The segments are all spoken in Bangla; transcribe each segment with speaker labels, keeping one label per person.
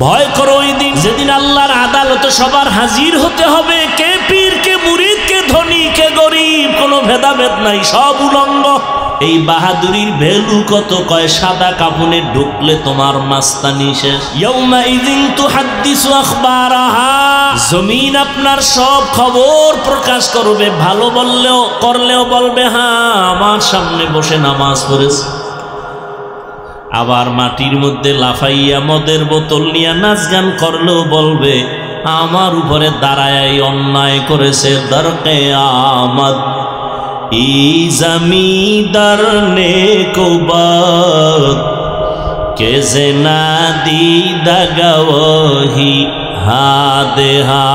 Speaker 1: ভয় করো ওই দিন যেদিন আল্লাহর আদালতে সবার হাজির হতে হবে। কে পীর, কে মুরিদ, কে ধনী, কে গরিব, কোনো ভেদাভেদ নাই, সব উলঙ্গ। এই বাহাদুরির ভ্যালু কত? কয় সাদা কাফনে ঢুকলে তোমার মাস্তানি শেষ। ইয়াউমা ইযিন তুহাদ্দিসু আখবারাহা, জমিন আপনার সব খবর প্রকাশ করবে। ভালো বললেও করলেও বলবে হ্যাঁ আমার সামনে বসে নামাজ পড়েছে। আবার মাটির মধ্যে লাফাইয়া মদের বোতল নিয়ে নাচ গান করলেও বলবে আমার উপরে দাঁড়ায় অন্যায় করেছে। দরকে আমদ ই জমিদার নেকো বাত কে জেনা দিদা গওয়াহি হাদে হা।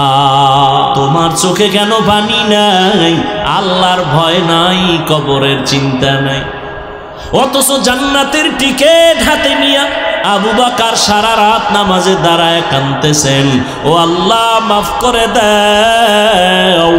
Speaker 1: তোমার চোখে কেন পানি নাই? আল্লাহর ভয় নাই, কবরের চিন্তা নাই। অথচ জান্নাতের টিকেট হাতে নিয়ে আবু বকর সারা রাত নামাজে দাঁড়ায় কাঁদতেছেন, ও আল্লাহ মাফ করে দাও।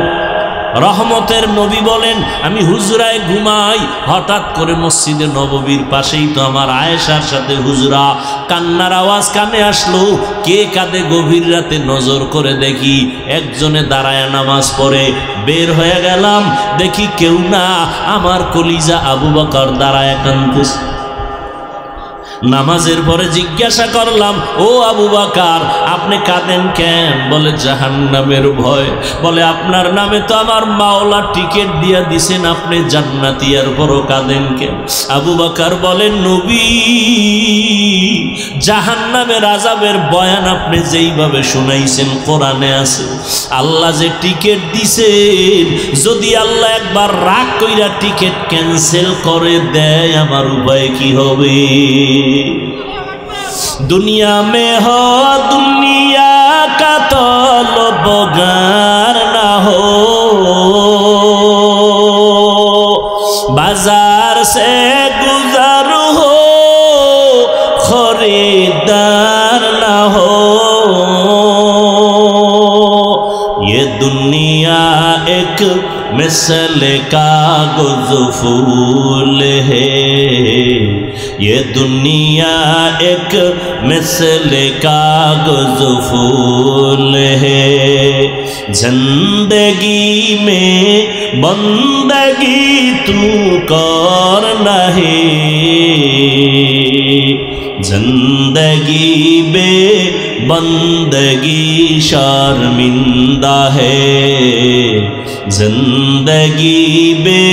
Speaker 1: রহমতের নবী বলেন আমি হুজরায় ঘুমাই, হঠাৎ করে মসজিদে নববীর পাশেই তো আমার আয়েশার সাথে হুজরা, কান্নার আওয়াজ কানে আসলো। কে কাঁদে গভীর রাতে নজর করে দেখি একজনে দাঁড়ায় নামাজ পড়ে। বের হয়ে গেলাম, দেখি কেউ না, আমার কলিজা আবু বকর দাঁড়ায় কাঁদতেছে। নামাজের পরে জিজ্ঞাসা করলাম, ও আবু বকর আপনি কাঁদেন কেন? বলে জাহান্নামের ভয়। বলে আপনার নামে তো আমার মাওলা টিকিট দিয়া দিছেন, আপনি জান্নাতি, আর বড় কাঁদেন কেন? আবু বকর বলেন নবী জাহান্নামের আযাবের বয়ান আপনি যেইভাবে শুনাইছেন কোরআনে আছে। আল্লাহ যে টিকিট দিছেন, যদি আল্লাহ একবার রাগ কইরা টিকিট ক্যান্সেল করে দেয় আমার উপায় কি হবে? दुनिया में हो दुनिया का तलबगार ना हो, बाजार से गुजर हो खरीदार ना हो। ये दुनिया एक मिसल कागज फूल है, ये दुनिया एक मिसल कागज फूल है। जिंदगी में बंदगी तू करना है, जिंदगी बे बंदगी शर्मिंदा है, जिंदगी बे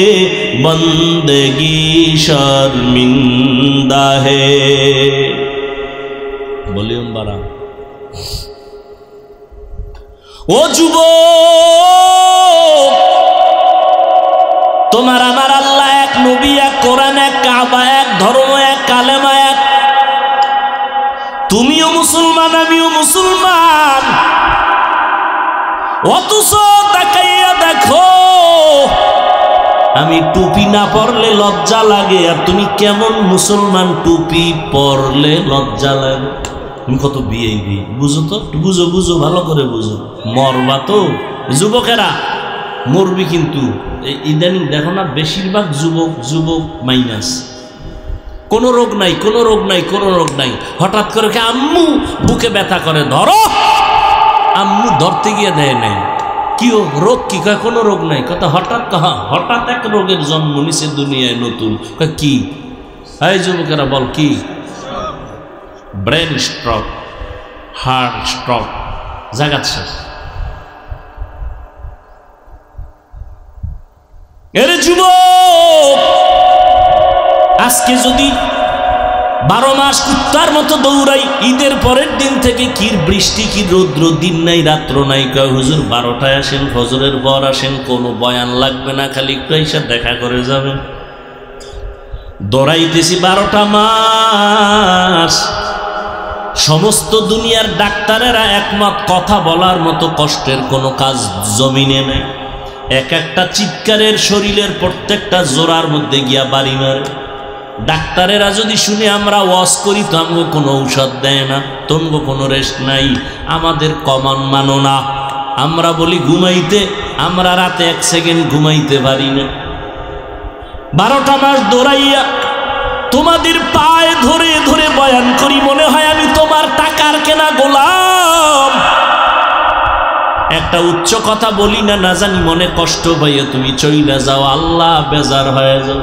Speaker 1: बंदगी शर्मिंदा है। वॉल्यूम बढ़ा। ও যুবক, তোমার আমার আল্লাহ এক, নবী এক, কোরআন এক, কাবা এক, ধর্ম এক, কালেমা এক। তুমিও মুসলমান, আমিও মুসলমান, অথচ তাকাইয়া দেখো আমি টুপি না পরলে লজ্জা লাগে, আর তুমি কেমন মুসলমান টুপি পরলে লজ্জা লাগে। তুমি কত বিয়ে বুঝো তো, বুঝো বুঝো ভালো করে বুঝো। মরবা তো যুবকেরা, মরবি কিন্তু। ইদানিং দেখো না বেশিরভাগ যুবক যুবক মাইনাস, কোনো রোগ নাই, কোনো রোগ নাই, কোনো রোগ নাই। হঠাৎ করে আম্মু বুকে ব্যথা করে, ধরো। আম্মু ধরতে গিয়ে দেয় নাই, কি রোগ? কি কয় কোনো রোগ নাই। কথা হঠাৎ কহা, হঠাৎ এক রোগের জন্ম নিছে দুনিয়ায় নতুন। কয় কি? এই যুবকেরা বল কি? ব্রেন স্ট্রোক, হার্ট স্ট্রোক, জাগাত শেষ। এর যুবক আজকে যদি 12 মাস কুত্তার মতো দৌড়াই, ঈদের পরের দিন থেকে কি বৃষ্টি, কি রৌদ্র, দিন নাই রাত্র নাই। কয় হুজুর 12টায় আসেন, ফজরের পর আসেন, কোনো বয়ান লাগবে না, খালি একটু এসে দেখা করে যাবেন। দৌড়াইতেছি 12টা মাস। সমস্ত দুনিয়ার ডাক্তারেরা একমত, কথা বলার মতো কষ্টের কোনো কাজ জমিনে নেই। এক একটা চিৎকারের শরীরের প্রত্যেকটা জোড়ার মধ্যে গিয়া বাড়ি মারে। ডাক্তারেরা যদি শুনে আমরা ওয়াজ করি তো আমাকে কোনো ঔষধ দেয় না, তঙ্গ কোনো রেস্ট নাই, আমাদের কমান মানো না। আমরা বলি ঘুমাইতে, আমরা রাতে 1 সেকেন্ড ঘুমাইতে পারি না। 12টা মাস দৌড়াইয়া তোমাদের পায়ে ধরে ধরে বয়ান করি, মনে হয় আমি তো তোমার টাকার কেনা গোলাম। একটা উচ্চ কথা বলি না, না জানি মনে কষ্ট পাইয়া তুমি চইলা যাও, আল্লাহ বেজার হয়ে যাও।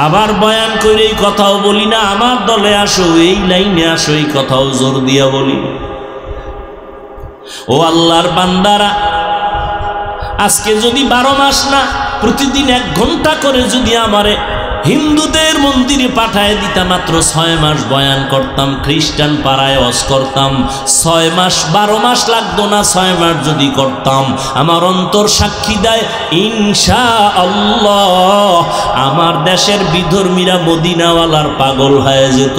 Speaker 1: আবার বয়ান করে এই কথাও বলি না, আমার দলে আসো, এই লাইনে আসো, এই কথাও জোর দিয়া বলি। ও আল্লাহর বান্দারা, আজকে যদি 12 মাস না প্রতিদিন 1 ঘন্টা করে যদি আমারে হিন্দুদের মন্দিরে পাঠায় দিতা, মাত্র 6 মাস বয়ান করতাম, খ্রিস্টান পাড়ায় ওয়াজ করতাম, 6 মাস 12 মাস লাগতো না, 6 মাস যদি করতাম, আমার অন্তর সাক্ষী দেয় ইনশাআল্লাহ আমার দেশের বিধর্মীরা মদিনাওয়ালার পাগল হয়ে যেত।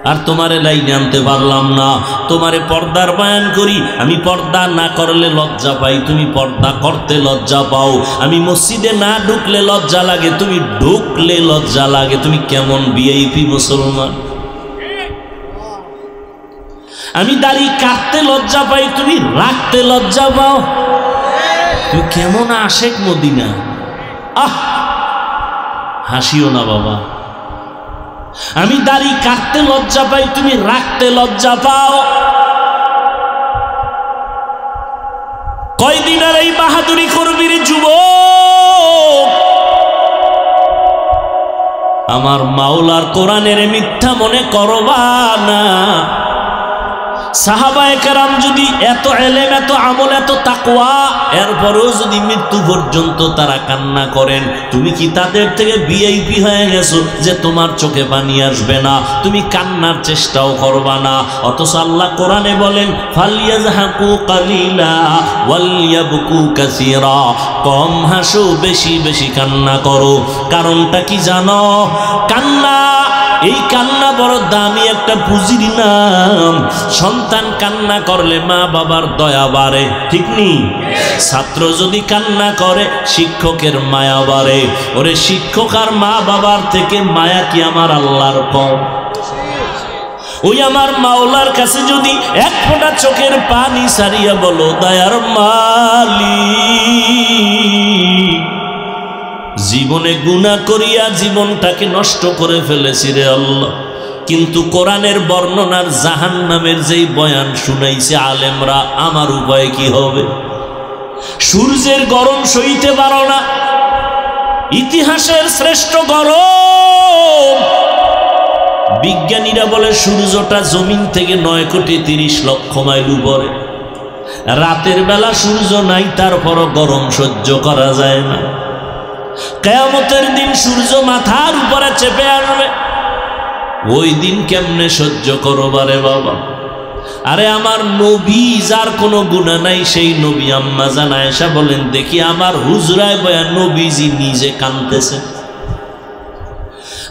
Speaker 1: আর তোমারে লাইনে আনতে পারলাম না, তোমারে পর্দার বয়ান করি, আমি পর্দা না করলে লজ্জা পাই, তুমি পর্দা করতে লজ্জা পাও। আমি মসজিদে না ঢুকলে লজ্জা লাগে, তুমি ঢুকলে লজ্জা লাগে। তুমি কেমন ভিআইপি মুসলমান? আমি দাড়ি কাটতে লজ্জা পাই, তুমি রাখতে লজ্জা পাও। তুমি কেমন আশেক মদিনা। হাসিও না বাবা। আমি দাড়ি কাটতে লজ্জা পাই, তুমি রাখতে লজ্জা পাও। কয়দিন আর এই বাহাদুরি করবি রে যুবক? আমার মাওলার কোরআনের মিথ্যা মনে করবা না। সাহাবায়ে কেরাম যদি এত এলেম, এত আমল, এত তাকওয়া, এরপরেও যদি মৃত্যু পর্যন্ত তারা কান্না করেন, তুমি কি তাদের থেকে ভিআইপি হয়ে গেছো যে তোমার চোখে পানি আসবে না, তুমি কান্নার চেষ্টাও করবা না? অথচ আল্লাহ কোরআনে বলেন ফালিয়াজহাকু কালিলা ওয়ালিয়াবকু কাসীরা, কম হাসো, বেশি বেশি কান্না করো। কারণটা কি জানো? কান্না, এই কান্না বড় দামি একটা পুঁজির নাম। সন্তান কান্না করলে মা বাবার দয়া বাড়ে, ঠিক নি? ছাত্র যদি কান্না করে শিক্ষকের মায়া বাড়ে। ওরে শিক্ষক আর মা বাবার থেকে মায়া কি আমার আল্লাহর কম? ওই আমার মাওলার কাছে যদি 1 ফোঁটা চোখের পানি সারিয়া বলো, দয়ার মালিক, জীবনে গুনাহ করিয়া জীবনটাকে নষ্ট করে ফেলেছি রে আল্লাহ, কিন্তু কোরআনের বর্ণনার জাহান্নামের যেই বয়ান শুনাইছে আলেমরা, আমার উপায় কি হবে? সূর্যের গরম সইতে পারো না, ইতিহাসের শ্রেষ্ঠ গরম। বিজ্ঞানীরা বলে সূর্যটা জমিন থেকে 9,30,00,000 মাইল উপরে। রাতের বেলা সূর্য নাই, তারপরও গরম সহ্য করা যায় না। কিয়ামতের দিন সূর্য মাথার উপরে চেপে আসবে, ওই দিন কেমনে সহ্য করবা রে বাবা? আরে আমার নবী, যার কোনো গুনাহ নাই, সেই নবী আম্মা জান আয়েশা বলেন, দেখি আমার হুজরায় বয়া নবীজি নিজে কাঁদতেছে।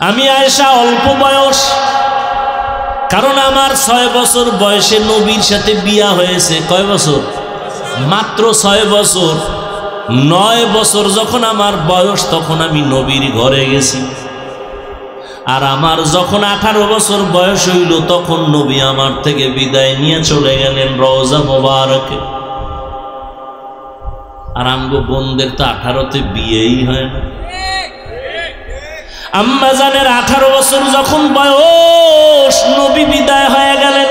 Speaker 1: আমি আয়েশা অল্প বয়স, কারণ আমার 6 বছর বয়সে নবীর সাথে বিয়া হয়েছে। কয় বছর? মাত্র 6 বছর। 9 বছর যখন আমার বয়স, তখন আমি নবীর ঘরে গেছি। আর আমার যখন 18 বছর বয়স হইল, তখন নবী আমার থেকে বিদায় নিয়ে চলে গেলেন রওজা মোবারকে। আর আমগো বোনদের তো 18তে বিয়েই হয় না। আম্মা জানের 18 বছর যখন বয়স, নবী বিদায় হয়ে গেলেন।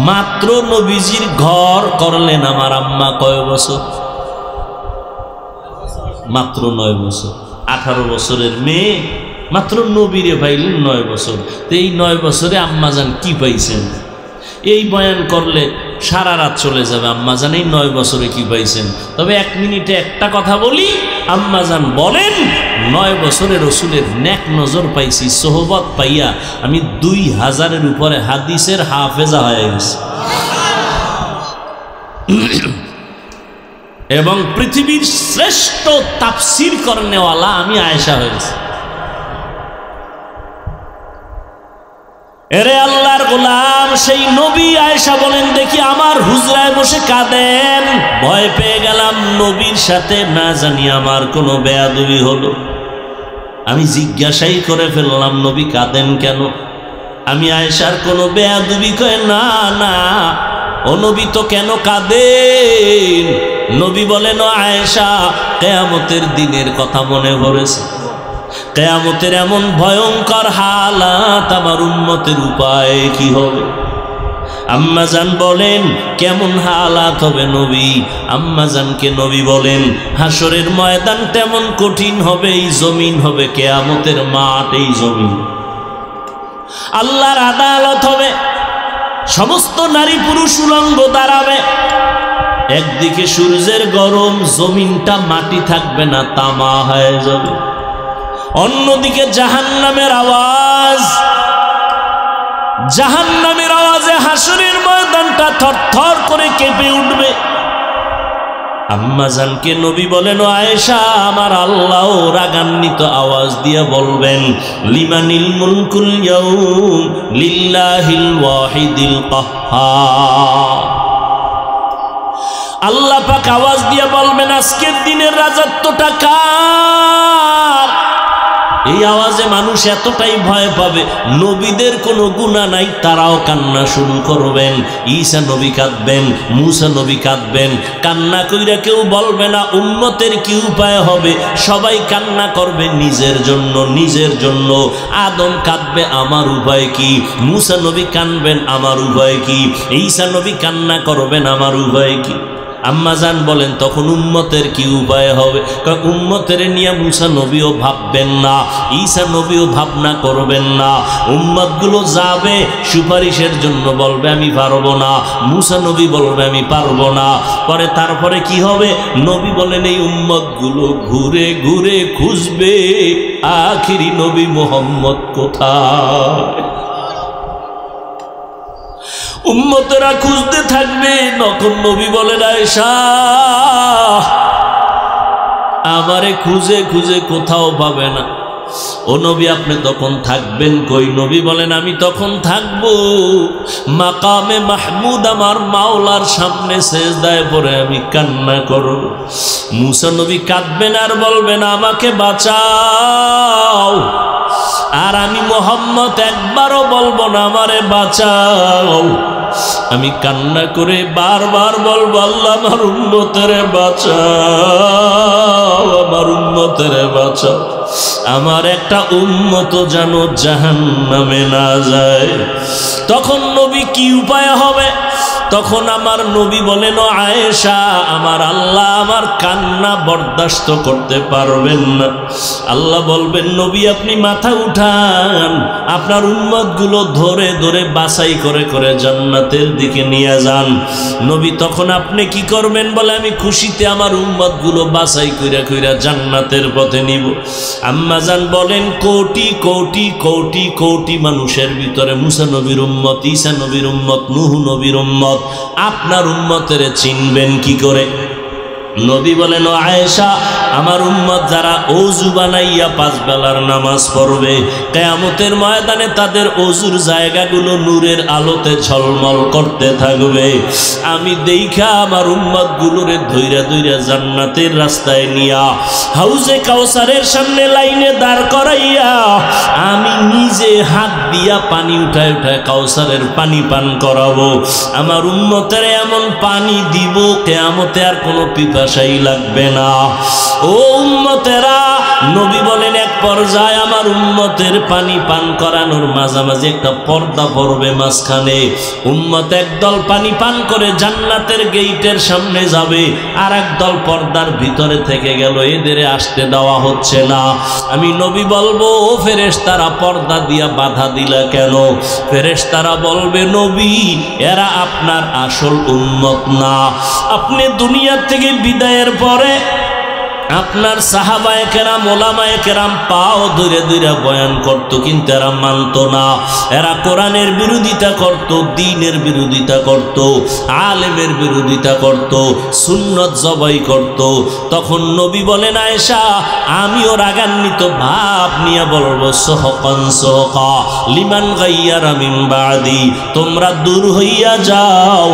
Speaker 1: মাত্র নবীজির ঘর করলেন আমার আম্মা কয় বছর? মাত্র 9 বছর। 18 বছরের মেয়ে মাত্র নবীরে পাইলেন 9 বছর। তো এই 9 বছরে আম্মাজান কি পাইছেন? এই বয়ান করলে সারা রাত চলে যাবে। আম্মাজান এই 9 বছরে কি পাইছেন? তবে 1 মিনিটে একটা কথা বলি। আম্মাজান বলেন, 9 বছরে রসুলের নেক নজর পাইছি, সোহবত পাইয়া আমি 2000-এর উপরে হাদিসের হাফেজা হয়ে গেছি, এবং পৃথিবীর শ্রেষ্ঠ তাফসীর করনেওয়ালা আমি আয়েশা হয়েছি। এরে আল্লাহর গোলাম, সেই নবী আয়েশা বলেন, দেখি আমার হুজরায় বসে কাঁদেন। ভয় পেয়ে গেলাম, নবীর সাথে না জানি আমার কোনো বেয়াদবি হলো। আমি জিজ্ঞাসাই করে ফেললাম, নবী কাঁদেন কেন? আমি আয়েশার কোনো বেয়াদবি কয় না, না ও নবী তো কেন কাঁদেন? নবী বলেন, ও আয়েশা, কিয়ামতের দিনের কথা মনে পড়েছে। কিয়ামতের এমন ভয়ঙ্কর হালাত আমার উম্মতের উপায় কি হবে? আম্মা জান বলেন কেমন হালাত হবে নবী? আম্মা জানকে নবী বলেন হাসরের ময়দান তেমন কঠিন হবে, এই জমিন হবে কিয়ামতের মাঠ, এই জমিন আল্লাহর আদালত হবে, সমস্ত নারী পুরুষ উলঙ্গ দাঁড়াবে, একদিকে সূর্যের গরম, জমিনটা মাটি থাকবে না, তামা হয়ে যাবে, অন্যদিকে জাহান্নামের আওয়াজ, জাহান্নামের আওয়াজে হাসরের ময়দানটা থরথর করে কেঁপে উঠবে। আম্মা জানকে নবী বলেন ও আয়েশা, আমার আল্লাহ রাগান্বিত আওয়াজ দিয়ে বলবেন লিমানিল মুলকুল ইয়াউম লিল্লাহিল ওয়াহিদিল কাহ্হার। আল্লাহ পাক আওয়াজ দিয়ে বলবেন আজকের দিনের রাজত্বটা কার? এই আওয়াজে মানুষ এতটাই ভয় পাবে, নবীদের কোনো গুনাহ নাই তারাও কান্না শুরু করবেন। ঈসা নবী কাঁদবেন, মুসা নবী কাঁদবেন, কান্না কইরা কেউ বলবে না উম্মতের কি উপায় হবে, সবাই কান্না করবে নিজের জন্য, নিজের জন্য। আদম কাঁদবে আমার উপায় কি, মুসা নবী কাঁদবেন আমার উপায় কি, ঈসা নবী কান্না করবেন আমার উপায় কি। আম্মা জান বলেন তখন উম্মতের কি উপায় হবে? উম্মতের নিয়ে মুসা নবীও ভাববেন না, ঈসা নবীও ভাবনা করবেন না, উম্মতগুলো যাবে সুপারিশের জন্য, বলবে আমি পারবো না, মুসা নবী বলবে আমি পারবো না। পরে তারপরে কি হবে? নবী বলেন এই উম্মতগুলো ঘুরে ঘুরে খুঁজবে আখিরি নবী মুহাম্মদ কোথায়। উম্মতেরা খুঁজতে থাকবে, নখন নবী বলেন আয়েশা আমারে খুঁজে খুঁজে কোথাও পাবে না। ও নবী আপনি তখন থাকবেন কই? নবী বলেন আমি তখন থাকব মাকামে মাহমুদ, আমার মাওলার সামনে সেজদায় পড়ে আমি কান্না করব। মুসা নবী কাঁদবেন আর বলবেন আমাকে বাঁচাও, আর আমি মুহাম্মদ একবারও বলবো না আমারে বাঁচাও, আমি কান্না করে বারবার বলবো আল্লাহ আমার উম্মতের বাঁচাও, আমার উম্মতের বাঁচাও, আমার একটা উম্মত যেন জাহান্নামে না যায়। তখন নবী কি উপায় হবে? তখন আমার নবী বলেন ও আয়েশা আমার আল্লাহ আমার কান্না বরদাস্ত করতে পারবেন না। আল্লাহ বলবেন নবী আপনি মাথা উঠান, আপনার উম্মতগুলো ধরে ধরে বাছাই করে করে জান্নাতের দিকে নিয়ে যান। নবী তখন আপনি কি করবেন? বলে আমি খুশিতে আমার উম্মতগুলো বাছাই কইরা কইরা জান্নাতের পথে নিব। আম্মা জান বলেন কোটি কোটি কোটি কোটি মানুষের ভিতরে মুসা নবীর উম্মত, ঈসা নবীর উম্মত, নূহ নবীর উম্মত, আপনার উম্মতের চিনবেন কি করে? নবী বলেন ও আয়েশা আমার উম্মত যারা ওযু বানাইয়া 5 বেলার নামাজ পড়বে, কিয়ামতের ময়দানে তাদের ওযুর জায়গাগুলো নূরের আলোতে ঝলমল করতে থাকবে। আমি দেইখা আমার উম্মতগুলোরে ধইরা ধইরা জান্নাতের রাস্তায় নিয়া হাউজে কাউসারের সামনে লাইনে দাঁড় করাইয়া আমি নিজে হাত দিয়া পানি উঠায় উঠায় কাউসারের পানি পান করাবো। আমার উম্মতের এমন পানি দিব কিয়ামতে আর কোনো পিপাসাই লাগবে না। ও উম্মতেরা, নবী বলেন এক পর্যায়ে আমার উম্মতের পানি পান করানোর মাঝামাঝি একটা পর্দা পড়বে মাঝখানে। উম্মত একদল পানি পান করে জান্নাতের গেইটের সামনে যাবে, আর একদল পর্দার ভিতরে থেকে গেল, এদের আসতে দেওয়া হচ্ছে না। আমি নবী বলবো ও ফেরেশতারা পর্দা দিয়া বাধা দিলা কেন? ফেরেশতারা বলবে নবী এরা আপনার আসল উম্মত না। আপনি দুনিয়া থেকে বিদায়ের পরে আপনার সাহাবায়ে কেরাম ওলামায়ে কেরাম পাও ধরে ধরে বয়ান করত, কিন্তু এরা মানত না। এরা কোরআনের বিরোধিতা করত, দ্বীনের বিরোধিতা করত, আলেমের বিরোধিতা করত, সুন্নত জবাই করত। তখন নবী বলেন আয়েশা আমিও রাগান্বিত ভাব নিয়ে বলবো সহকান সহকা লিমান গাইয়ারা মিন বাদি, তোমরা দূর হইয়া যাও,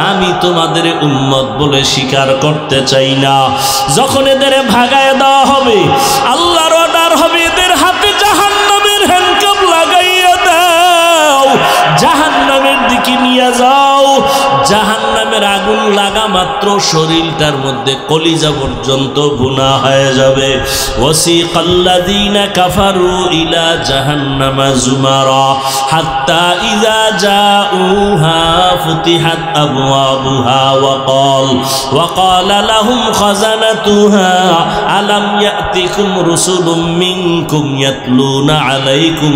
Speaker 1: আমি তোমাদের উম্মত বলে স্বীকার করতে চাই না। যখন এদের ভাগায় দেওয়া হবে, আল্লাহর অর্ডার হবে এদের হাতে জাহান্নামের হ্যান্ডকাপ লাগাইয়া দাও, জাহান্নামের দিকে নিয়ে যাও। জাহান্নামের আগুন লাগা মাত্র মাত্র শরীরটার মধ্যে কলিজা পর্যন্ত গুনাহ হয়ে যাবে। ওয়াসিকাল্লাযীনা কাফারু ইলা জাহান্নামা যুমারা হাত্তা ইযা জাউহা ফুতিহাত আবওয়াবুহা ওয়া ক্বালা লাহুম খাযানাতুহা আলাম ইয়াতিকুম রুসুলুম মিনকুম ইয়াতলুনা আলাইকুম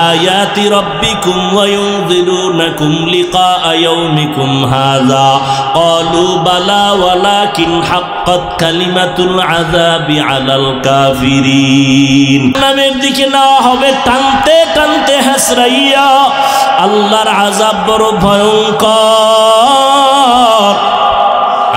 Speaker 1: আয়াতি রাব্বিকুম ওয়া ইউনযিরুনাকুম লিকাআ ইয়াউমিকুম হাযা ক্বালু বালা ওয়ালাকিন হাক্কাত কালিমাতুল আযাবি আলাল কাফিরিন। নামের দিকে নেওয়া হবে টানতে টানতে হাসরাইয়া। আল্লাহর আযাব বড় ভয়ঙ্কর।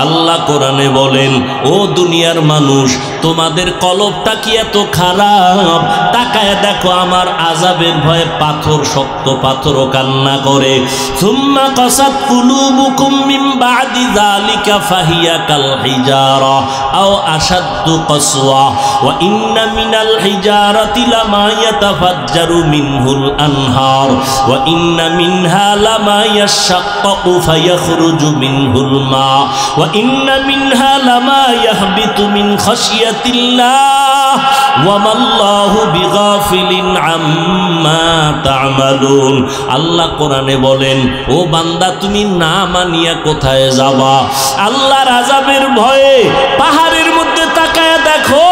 Speaker 1: আল্লাহ কোরআনে বলেন, ও দুনিয়ার মানুষ, তোমাদের কলবটা কি এত খারাপ? তাকায় দেখো আমার আযাবের ভয়ে পাথর, শক্ত পাথরও কান্না করে। সুম্মা কাসাত কুলুবুকুম মিন বাদি যালিকা ফাহিয়া কাল হিজারা আও আশাদ্দু কসওয়া ওয়া ইন্না মিনাল হিজারাতি লামা ইয়াতাফাজ্জারু মিনহুল আনহার ওয়া ইন্না মিনহা লামা ইয়াশাক্কাকু ফায়াখরুজু মিনহুল মা ওয়া ইন্না মিনহা লামা ইয়াহবিতু মিন খাশিয়াতিল্লাহ ওয়া মাল্লাহু বিগাফিলিন আম্মা তা'মালুন। আল্লাহ কোরআনে বলেন, ও বান্দা, তুমি না মানিয়া কোথায় যাবা? আল্লাহর আযাবের ভয়ে পাহাড়ের মধ্যে তাকায় দেখো,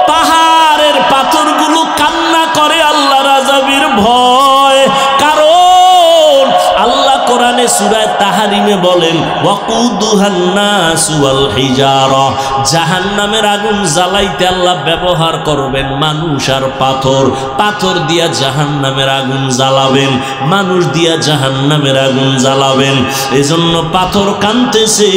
Speaker 1: পাহাড়ের পাথরগুলো কান্না করে আল্লাহর আযাবের ভয়। কারণ আল্লাহ কোরআনে সূরা তাহরিমে বলেন, ওয়াকুদুহান নাসু ওয়াল হিজারা, জাহান্নামের আগুন জ্বালাইতে আল্লাহ ব্যবহার করবেন মানুষ আর পাথর। পাথর দিয়া জাহান্নামের আগুন জ্বালাবেন, মানুষ দিয়া জাহান্নামের আগুন জ্বালাবেন। এজন্য পাথর কাঁদতেছে।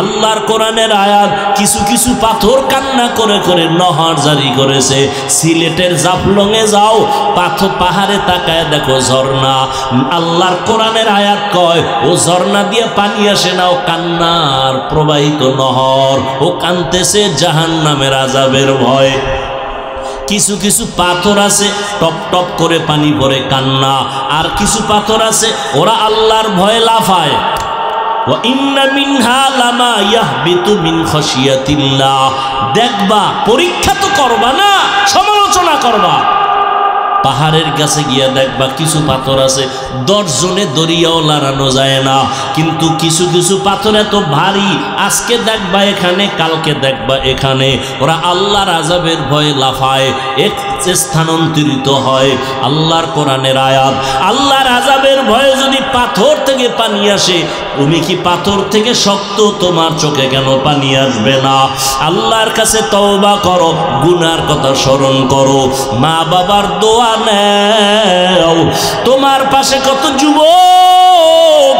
Speaker 1: আল্লাহর কোরআনের আয়াত, কিছু কিছু পাথর কান্না করে করে নহর জারি করেছে। সিলেটের জাফলংয়ে যাও, পাথর পাহাড়ে তাকায় দেখো ঝর্ণা। আল্লাহর কোরআনের আয়াত কয়, ও ঝর্ণা দিয়ে পানি আসে না, ও কান্নার প্রবাহিত নহর। ও কাঁদতেছে জাহান্নামের আযাবের ভয়। কিছু কিছু পাথর আছে টপ টপ করে পানি পড়ে কান্না, আর কিছু পাথর আছে ওরা আল্লাহর ভয়ে লাফায়। ওয়া ইন্না মিনহা লামা ইয়াহবিতু মিন খাশিয়াতিল্লাহ। দেখবা, পরীক্ষা তো করবা না, সমালোচনা করবা। পাহাড়ের কাছে গিয়া দেখবা কিছু পাথর আছে 10 জনে দরিয়াও লাড়ানো যায় না, কিন্তু কিছু কিছু পাথর এত ভারী, আজকে দেখবা এখানে, কালকে দেখবা এখানে। ওরা আল্লাহর আযাবের ভয়ে লাফায়, এক স্থানান্তরিত হয়। আল্লাহর কোরআনের আয়াত, আল্লাহর আযাবের ভয়ে যদি পাথর থেকে পানি আসে, তুমি কি পাথর থেকে শক্ত তোমার চোখে কেন পানি আসবে না? আল্লাহর কাছে তওবা করো, গুনার কথা স্মরণ করো, মা বাবার দোয়া নেও। তোমার পাশে কত যুবক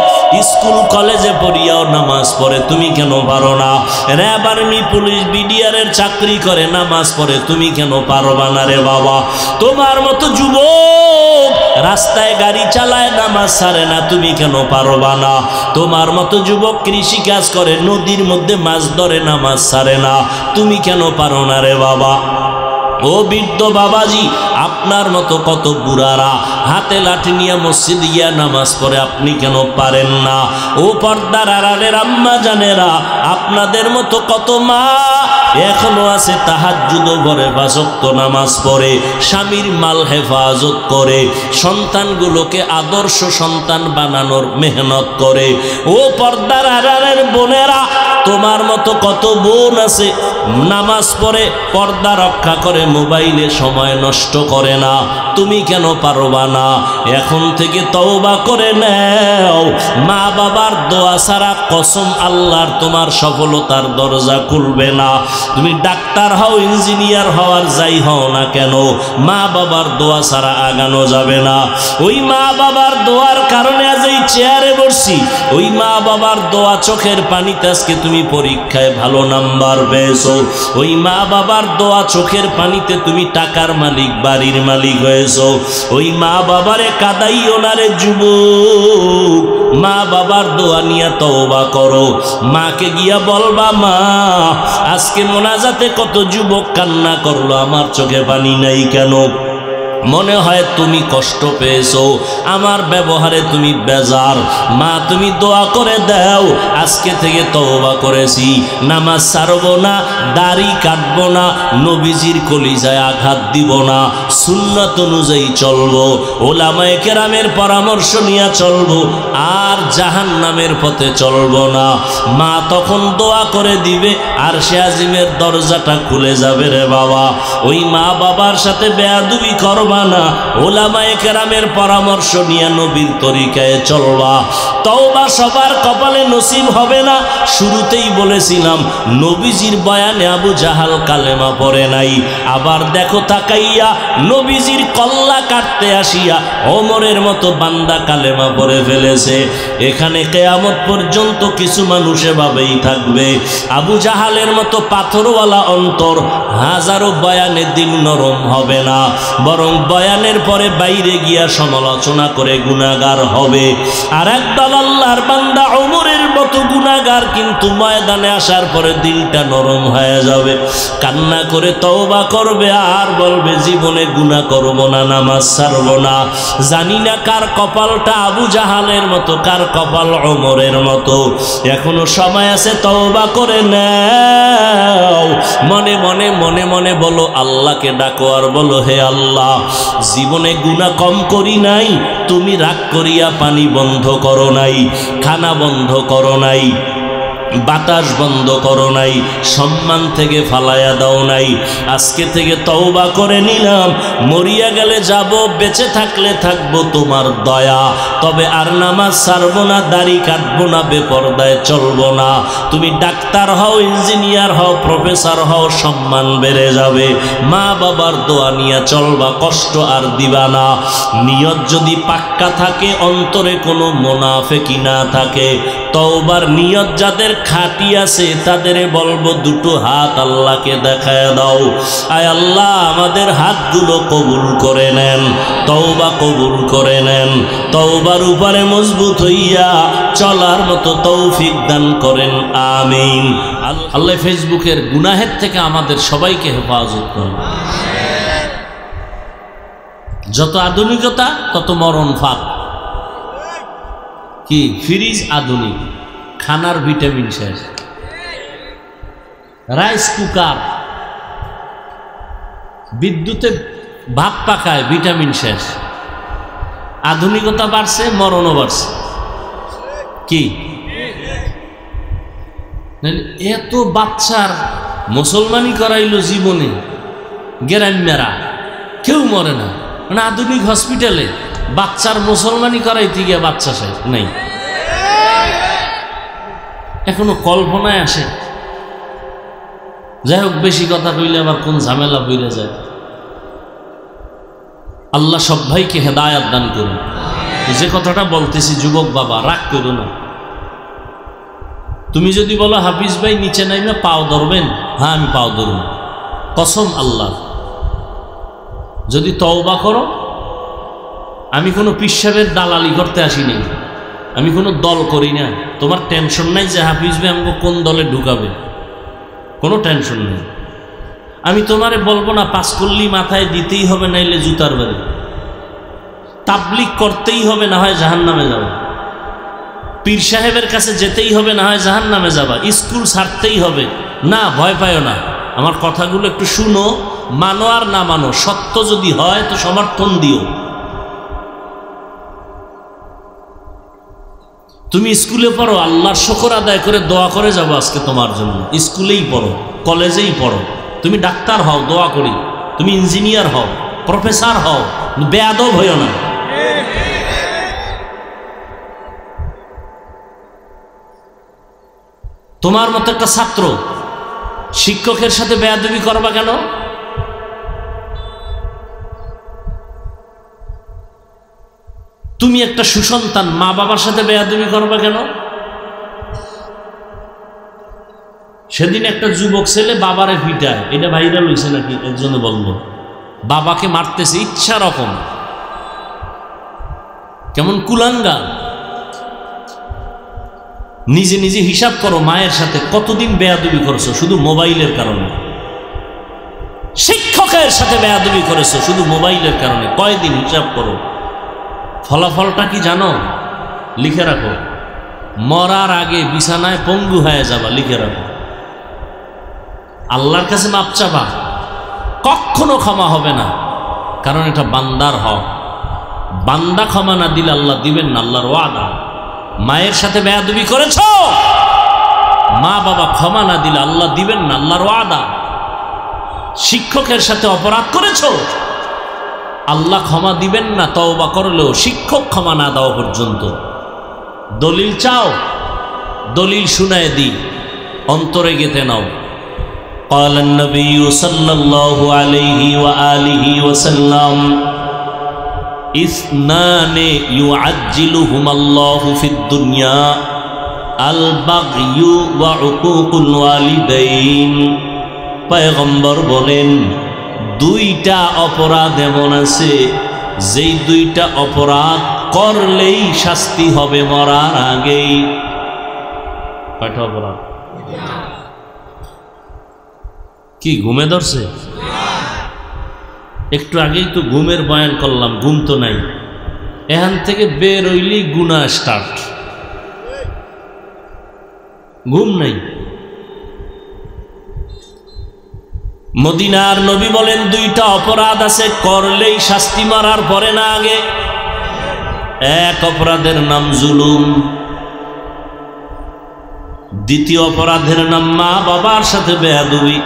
Speaker 1: স্কুল কলেজে পড়িয়াও নামাজ পড়ে, তুমি কেন পারো না? র্যাব, আর্মি, পুলিশ, বিডিআরের চাকরি করে, নামাজ পড়ে, তুমি কেন পারবা না রে বাবা? তোমার মতো যুবক রাস্তায় গাড়ি চালায়, নামাজ ছাড়ে না, তুমি কেন পারবা না? তোমার মতো যুবক কৃষি কাজ করে, নদীর মধ্যে মাছ ধরে, নামাজ ছাড়ে না, তুমি কেন পারো না রে বাবা? ও বৃদ্ধ বাবাজি, আপনার মতো কত বুড়ারা হাতে লাঠি নিয়ে মসজিদ গিয়া নামাজ পড়ে, আপনি কেন পারেন না? ও পর্দার আড়ালের আম্মা জানেরা, আপনাদের মতো কত মা এখনো আছে তাহাজ্জুদ পড়ে, 5 ওয়াক্ত নামাজ পড়ে, স্বামীর মাল হেফাজত করে, সন্তানগুলোকে আদর্শ সন্তান বানানোর মেহনত করে। ও পর্দার আড়ালের বোনেরা, তোমার মতো কত বোন আছে নামাজ পড়ে, পর্দা রক্ষা করে, মোবাইলে সময় নষ্ট করে না, তুমি কেন পারবা না? এখন থেকে তওবা করে নাও। মা বাবার দোয়া ছাড়া কসম আল্লাহর তোমার সফলতার দরজা খুলবে না। তুমি ডাক্তার হও, ইঞ্জিনিয়ার হওয়ার যাই হও না কেন, মা বাবার দোয়া ছাড়া আগানো যাবে না। ওই মা বাবার দোয়ার কারণে আজ এই চেয়ারে বসছি, ওই মা বাবার দোয়া, চোখের পানিতে আজকে তুমি পরীক্ষায় ভালো নাম্বার পেয়েছো, ওই মা বাবার দোয়া, চোখের পানিতে তুমি টাকার মালিক, বাড়ির মালিক হয়েছো। ওই মা বাবারে কাদাইও না রে যুবক, মা বাবার দোয়া নিয়ে তওবা করো। মাকে গিয়া বলবা, মা আজকে মোনাজাতে কত যুবক কান্না করলো, আমার চোখে পানি নাই কেন? মনে হয় তুমি কষ্ট পেয়েছো, আমার ব্যবহারে তুমি বেজার, মা তুমি দোয়া করে দাও, আজকে থেকে তওবা করেছি, নামাজ ছাড়বো না, দাড়ি কাটবো না, নবীজির কলিজায় আঘাত দিব না, সুন্নাত অনুযায়ী চলবো, ওলামায়ে কেরামের পরামর্শ নিয়ে চলবো, আর জাহান্নামের পথে চলবো না। মা তখন দোয়া করে দিবে, আর সে আজিমের দরজাটা খুলে যাবে রে বাবা। ওই মা বাবার সাথে বেয়াদবি করবা না, ওলামায়ে কেরামের পরামর্শ নিয়ে নবীর তরিকায় চলবা। তওবা সবার কপালে নসিব হবে না। শুরুতেই বলেছিলাম নবীজির বয়ানে আবু জাহাল কালেমা পড়ে নাই, আবার দেখো তাকাইয়া নবীজির কল্লা কাটতে আসিয়া ওমরের মতো বান্দা কালেমা পড়ে ফেলেছে। এখানে কিয়ামত পর্যন্ত কিছু মানুষ এভাবেই থাকবে, আবু জাহালের মতো পাথরওয়ালা অন্তর, হাজারো বয়ানে দিল নরম হবে না, বরং বয়ানের পরে বাইরে গিয়া সমালোচনা করে গুনাহগার হবে। আর একদল আল্লাহর বান্দা ওমরের মতো গুনাহগার, কিন্তু ময়দানে আসার পরে দিলটা নরম হয়ে যাবে, কান্না করে তওবা করবে, আর বলবে জীবনে গুনাহ করব না, নামাজ ছাড়ব না। জানি না কার কপালটা আবু জাহালের মতো, কার কপাল ওমরের মতো। এখনো সময় আছে, তওবা করে নাও। মনে মনে মনে মনে বলো, আল্লাহকে ডাকো আর বলো, হে আল্লাহ, জীবনে গুনাহ কম করি নাই, তুমি রাগ করিয়া পানি বন্ধ করো নাই, খানা বন্ধ করো নাই, বাতাস বন্ধ করো নাই, সম্মান থেকে ফালায়া দাও নাই। আজকে থেকে তওবা করে নিলাম, মরিয়া গেলে যাব, বেঁচে থাকলে থাকবো তোমার দয়া, তবে আর নামাজ ছাড়বো না, দাড়ি কাটবো না, বেপরদায় চলবো না। তুমি ডাক্তার হও, ইঞ্জিনিয়ার হও, প্রফেসর হও, সম্মান বেড়ে যাবে। মা বাবার দোয়া নিয়ে চলবা, কষ্ট আর দিবা না। নিয়ত যদি পাক্কা থাকে, অন্তরে কোনো মুনাফিকি না থাকে, তওবার নিয়ত যাদের খাঁটি আছে, তাদের বলবো দুটো হাত আল্লাহকে দেখায় দাও। আয় আল্লাহ, আমাদের হাতগুলো কবুল করে নেন, তওবা কবুল করে নেন, তওবার উপরে মজবুত হইয়া চলার মতো তৌফিক দান করেন, আমিন। আল্লাহ ফেসবুকের গুনাহের থেকে আমাদের সবাইকে হেফাজত করেন। যত আধুনিকতা তত মরণ ফাঁক। কি ফ্রিজ আধুনিক, খানার ভিটামিন শেষ, রাইস কুকার, বিদ্যুতে ভাত পাকায়, ভিটামিন শেষ। আধুনিকতা বাড়ছে, মরণও বাড়ছে। কি এত বাচ্চার মুসলমানি করাইলো জীবনে, গ্রাম্যরা কেউ মরে না, মানে আধুনিক হসপিটালে বাচ্চার মুসলমানি করাইতে গিয়ে বাচ্চা শেষ নেই। এখনো কল্পনায় আসে। যাই হোক, বেশি কথা কইলে আবার কোন ঝামেলা বইরে যায়। আল্লাহ সব ভাইকে হেদায়াত দান করুন। যে কথাটা বলতেছি, যুবক বাবা রাগ করো না। তুমি যদি বলো হাফিজ ভাই নিচে নাইমে পাও ধরবেন, হ্যাঁ আমি পাও ধরব, কসম আল্লাহ। যদি তওবা করো, আমি কোনো পিসাবের দালালি করতে আসিনি, আমি কোনো দল করি না। তোমার টেনশন নাই যে হাফিজ ভাই আমাকে কোন দলে ঢুকাবে, কোনো টেনশন নেই। আমি তোমারে বলবো না পাঁচকল্লি মাথায় দিতেই হবে, নাইলে জুতার বাড়ি। তাবলিগ করতেই হবে, না হয় জাহান্নামে যাবে। পীর সাহেবের কাছে যেতেই হবে, না হয় জাহান্নামে যাবা। স্কুল ছাড়তেই হবে না, ভয় পায়ও না। আমার কথাগুলো একটু শুনো, মানো আর না মানো, সত্য যদি হয় তো সমর্থন দিও। তুমি স্কুলে পড়ো, আল্লাহর শুকর আদায় করে দোয়া করে যাবো আজকে তোমার জন্য। স্কুলেই পড়ো, কলেজেই পড়ো, তুমি ডাক্তার হও, দোয়া করি। তুমি ইঞ্জিনিয়ার হও, প্রফেসর হও, বেয়াদব হইও না। তোমার মতো একটা ছাত্র শিক্ষকের সাথে বেয়াদবি করবা কেন? তুমি একটা সুসন্তান, মা বাবার সাথে বেয়াদবি করবা কেন? সেদিন একটা যুবক ছেলে বাবারে পিটায়, এটা ভাইরাল হয়েছে নাকি একজনে বললো, বাবাকে মারতেছে ইচ্ছা রকম, কেমন কুলাঙ্গা। নিজে নিজে হিসাব করো, মায়ের সাথে কতদিন বেয়াদবি করছো শুধু মোবাইলের কারণে। শিক্ষা শিক্ষকের সাথে বেয়াদবি করেছো শুধু মোবাইলের কারণে, কয়দিন হিসাব করো। ফলাফলটা কি জানো? লিখে রাখো। মরার আগে বিছানায় পঙ্গু হয়ে যাবা, লিখে রাখো। আল্লাহর কাছে মাপ চাবা, কখনো ক্ষমা হবে না, কারণ এটা বান্দার হক। বান্দা ক্ষমা না দিলে আল্লাহ দিবেন না, আল্লাহর ওয়াদা। মায়ের সাথে বেয়াদবি করেছ, মা বাবা ক্ষমা না দিলে আল্লাহ দিবেন না, আল্লাহর ওয়াদা। শিক্ষকের সাথে অপরাধ করেছ, আল্লাহ ক্ষমা দিবেন না তওবা করলেও, শিক্ষক ক্ষমা না দেওয়া পর্যন্ত। দলিল চাও, দলিল শুনায় দিই, অন্তরে গেঁথে নাও। قال النبي صلى الله عليه وآله وسلم اثنان يعجلهما الله في الدنيا البغي وعقوق الوالدين। পয়গম্বর বলেন, দুইটা অপরাধ এমন আছে যেই দুইটা অপরাধ করলেই শাস্তি হবে মরার আগেই। কয়টা অপরাধ? কি ঘুমে ধরছে? একটু আগেই তো ঘুমের বয়ান করলাম, ঘুম তো নাই। এখান থেকে বের হইলেই গুনাহ স্টার্ট, ঘুম নাই। মদিনার নবী বলেন, দুইটা অপরাধ আছে করলেই শাস্তি, মারার পরে না আগে। এক অপরাধের নাম জুলুম, দ্বিতীয় অপরাধের নাম মা বাবার সাথে বেয়াদবি।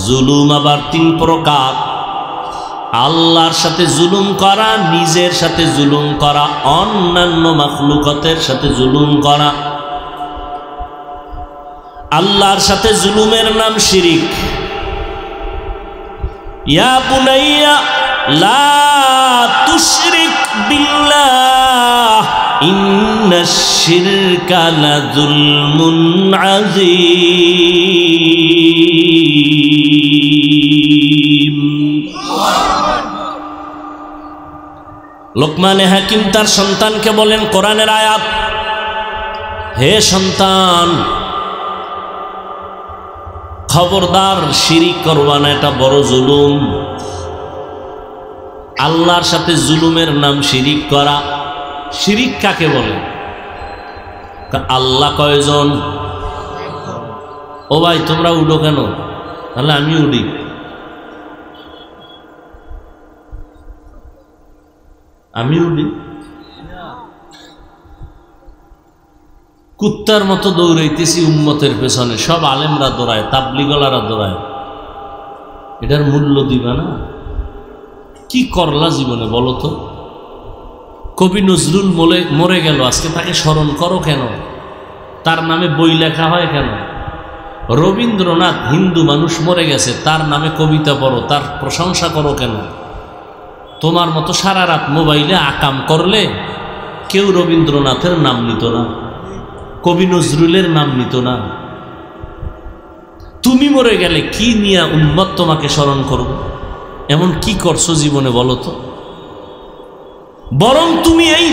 Speaker 1: জুলুম আবার তিন প্রকার: আল্লাহর সাথে জুলুম করা, নিজের সাথে জুলুম করা, অন্যান্য মাখলুকাতের সাথে জুলুম করা। আল্লাহর সাথে জুলুমের নাম শিরিক। ইয়া বুনাইয়া লা তুশরিক বিল্লাহ ইন্নাশ শিরকা লাযুলমুন আযীম। লোকমানে হাকিম তার সন্তানকে বলেন, কোরআনের আয়াত, হে সন্তান, খবরদার শিরিক করবা না, এটা বড় জুলুম। আল্লাহর সাথে জুলুমের নাম শিরিক করা। শিরিক কাকে বলে? আল্লাহ কয়জন? ও ভাই তোমরা উঠো কেন? তাহলে আমি উঠি। আমি উঠি, কুত্তার মতো দৌড়াইতেছি উম্মতের পেছনে, সব আলেমরা দৌড়ায়, তাবলিগলারা দৌড়ায়। এটার মূল্য দিবা না? কি করলা জীবনে বলো তো? কবি নজরুল মরে গেল, আজকে তাকে স্মরণ করো কেন? তার নামে বই লেখা হয় কেন? রবীন্দ্রনাথ, হিন্দু মানুষ মরে গেছে, তার নামে কবিতা পড়ো, তার প্রশংসা করো কেন? তোমার মতো সারা রাত মোবাইলে আকাম করলে কেউ রবীন্দ্রনাথের নাম নিত না, কবি নজরুলের নাম নিত না। তুমি মরে গেলে কি নিয়ে উম্মত তোমাকে স্মরণ করবে? এমন কি করছো জীবনে বলো তো? বরং তুমি এই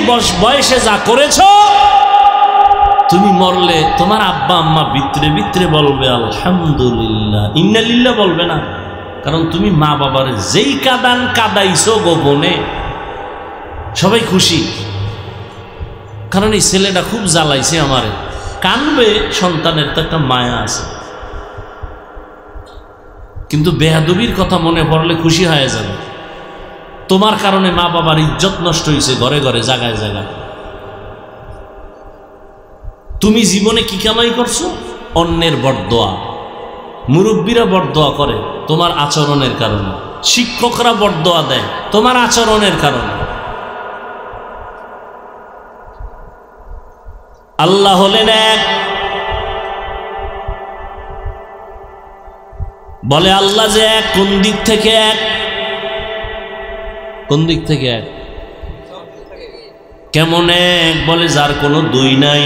Speaker 1: বয়সে যা করেছ, তুমি মরলে তোমার আব্বা আম্মা ভিতরে ভিতরে বলবে আলহামদুলিল্লাহ, ইন্নালিল্লাহ বলবে না। কারণ তুমি মা বাবার যেই কাদান কাদাইছো গোপনে, সবাই খুশি, কারণ এই ছেলেটা খুব জ্বালাইছে আমারে। কানবে, সন্তানের তো একটা মায়া আছে, কিন্তু বেয়াদবির কথা মনে পড়লে খুশি হয়ে যাবে। তোমার কারণে মা বাবার ইজ্জত নষ্ট হয়েছে ঘরে ঘরে, জায়গায় জায়গায়। তুমি জীবনে কি কামাই করছো? অন্যের বরদোয়া। মুরব্বীরা বরদোয়া করে তোমার আচরণের কারণে, শিক্ষকরা বরদোয়া দেয় তোমার আচরণের কারণে। আল্লাহ হলেন এক। বলে আল্লাহ যে এক, কোন দিক থেকে এক? কোন দিক থেকে এক? কেমন এক? বলে যার কোনো দুই নাই।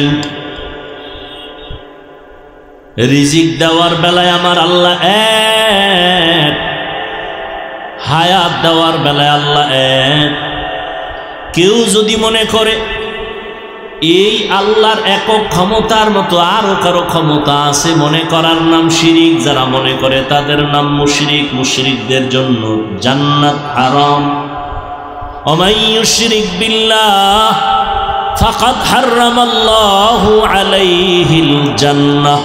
Speaker 1: রিজিক দেওয়ার বেলায় আমার আল্লাহ এক, হায়াত দেওয়ার বেলায় আল্লাহ এক। কেউ যদি মনে করে এই আল্লাহর একক ক্ষমতার মতো আরো কারো ক্ষমতা আছে মনে করার নাম শিরিক। যারা মনে করে তাদের নাম মুশরিক। মুশরিকদের জন্য জান্নাত হারাম। ওমাই ইউশরিক বিল্লাহ ফাকাদ হারামাল্লাহু আলাইহিল জান্নাহ।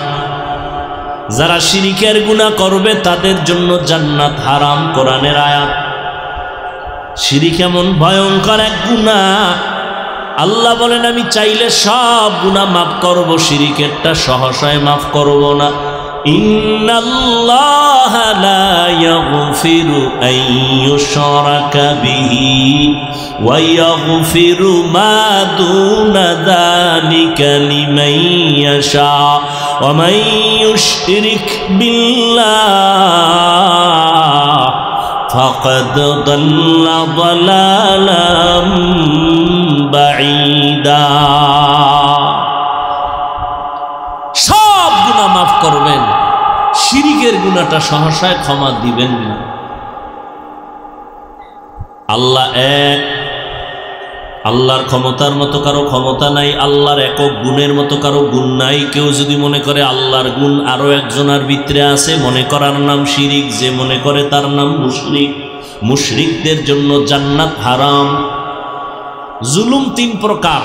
Speaker 1: যারা শিরিকের গুনাহ করবে তাদের জন্য জান্নাত হারাম। কোরআনের আয়াত। শিরিক এমন ভয়ঙ্কর এক গুনাহ, আল্লাহ বলেন আমি চাইলে সব গুনাহ মাফ করব, শিরিকেরটা সহসায় মাফ করব না। ইন্নাল্লাহা লা ইয়াগফিরু আন ইউশরাকা বিহি ওয়া ইয়াগফিরু মা দুনা যালিকা লিমান ইয়াশা ওয়া মান ইউশরিক বিল্লাহ ফাকাদ দাল্লা দালালাম বাঈদা। সব গুনাহ মাফ করবেন, শিরিকের গুনাহটা সহসায় ক্ষমা দিবেন না। আল্লাহ এক, আল্লাহর ক্ষমতার মতো কারো ক্ষমতা নাই, আল্লাহর একক গুণের মতো কারো গুণ নাই। কেউ যদি মনে করে আল্লাহর গুণ আরো একজনের ভিতরে আছে, মনে করার নাম শিরিক। যে মনে করে তার নাম মুশরিক। মুশরিকদের জন্য জান্নাত হারাম। জুলুম তিন প্রকার।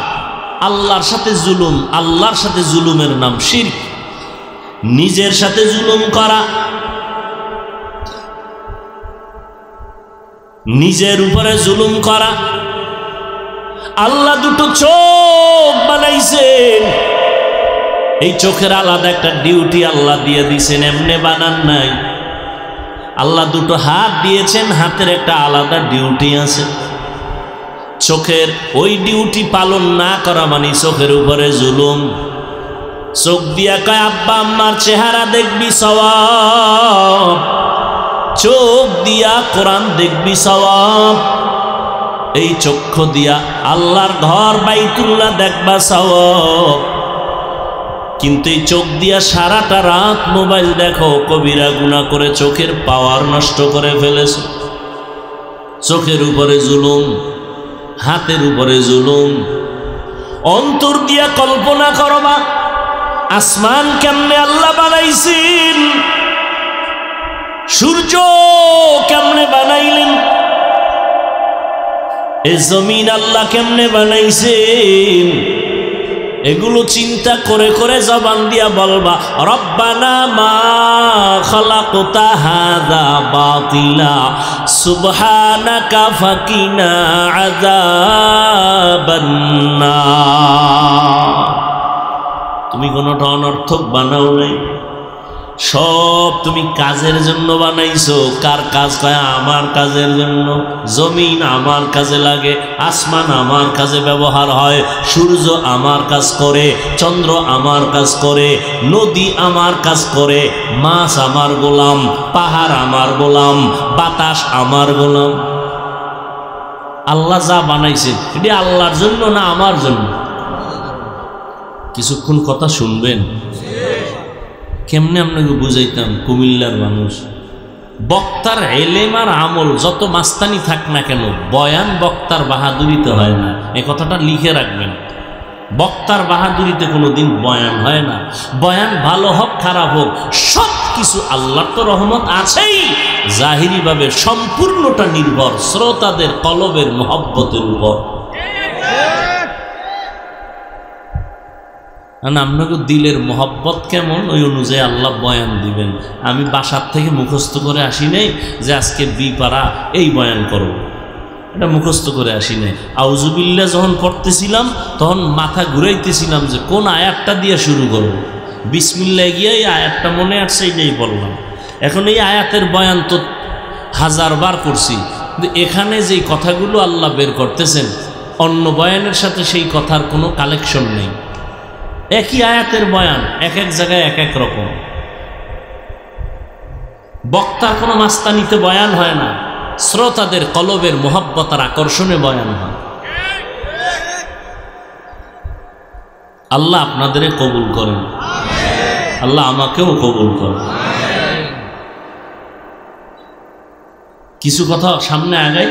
Speaker 1: আল্লাহর সাথে জুলুম, আল্লাহর সাথে জুলুমের নাম শিরক। নিজের সাথে জুলুম করা, নিজের উপরে জুলুম করা। আল্লাহ দুটো চোখ বানাইছেন, এই চোখের আলাদা একটা ডিউটি আল্লাহ দিয়ে দিয়েছেন, এমনি বানান নাই। আল্লাহ দুটো হাত দিয়েছেন, হাতের একটা আলাদা ডিউটি আছে। চোখের ওই ডিউটি পালন না করা মানে চোখের উপরে জুলুম। চোখ দিয়া কয় আব্বা আম্মার চেহারা দেখবি সওয়াব, চোখ দিয়া কোরআন দেখবি সওয়াব। এই চক্ষু দিয়া আল্লাহর ঘর বাইতুল্লাহ দেখবা সওয়াব। কিন্তু এই চোখ দিয়া সারাটা রাত মোবাইল দেখো, কবিরা গুনাহ করে চোখের পাওয়ার নষ্ট করে ফেলেছ। চোখের উপরে জুলুম, হাতের উপরে জুলুম। অন্তর দিয়া কল্পনা করবা আসমান কেমনে আল্লাহ বানাইছেন, সূর্য কেমনে বানাইলেন, এই জমিন আল্লাহ কেমনে বানাইছেন। এগুলো চিন্তা করে করে জবান দিয়া বলবা রব্বানা মা খালাকতা হাযা বাতিলা সুবহানাকা ফাকিনা আযাবান নার। তুমি কোনোটা অনর্থক বানাও নাই, সব তুমি কাজের জন্য বানাইছো। কার কাজ? কয় আমার কাজের জন্য। জমিন আমার কাজে লাগে, আসমান আমার কাজে ব্যবহার হয়, সূর্য আমার কাজ করে, চন্দ্র আমার কাজ করে, নদী আমার কাজ করে, মাছ আমার গোলাম, পাহাড় আমার গোলাম, বাতাস আমার গোলাম। আল্লাহ যা বানাইছে এটি আল্লাহর জন্য না আমার জন্য? কিছুক্ষণ কথা শুনবেন, কেমনে আপনাকে বুঝাইতাম। কুমিল্লার মানুষ, বক্তার এলেম আর আমল যত মাস্তানি থাক না কেন, বয়ান বক্তার বাহাদুরিতে হয় না। এই কথাটা লিখে রাখবেন। বক্তার বাহাদুরিতে কোনোদিন বয়ান হয় না। বয়ান ভালো হোক খারাপ হোক, সব কিছু আল্লাহর তো রহমত আছেই। জাহিরিভাবে সম্পূর্ণটা নির্ভর শ্রোতাদের কলবের মহব্বতের উপর। আপনাকে দিলের মহব্বত কেমন, ওই অনুযায়ী আল্লাহ বয়ান দিবেন। আমি বাসার থেকে মুখস্থ করে আসি নাই যে আজকে বিপাড়া এই বয়ান করব, এটা মুখস্থ করে আসি নাই। আউযুবিল্লাহ যখন পড়তেছিলাম তখন মাথা ঘুরাইতেছিলাম যে কোন আয়াতটা দিয়ে শুরু করব। বিসমিল্লাহ গিয়ে এই আয়াতটা মনে আসছে, এইটাই বললাম। এখন এই আয়াতের বয়ান তো হাজারবার করছি, কিন্তু এখানে যেই কথাগুলো আল্লাহ বের করতেছেন অন্য বয়ানের সাথে সেই কথার কোনো কালেকশন নেই। একই আয়াতের বয়ান এক এক জায়গায় এক এক রকম। বক্তার কোনো মাস্তানিতে বয়ান হয় না, শ্রোতাদের কলবের মোহাব্বত আর আকর্ষণে বয়ান হয়। আল্লাহ আপনাদের কবুল করেন, আল্লাহ আমাকেও কবুল করেন। কিছু কথা সামনে আগাই।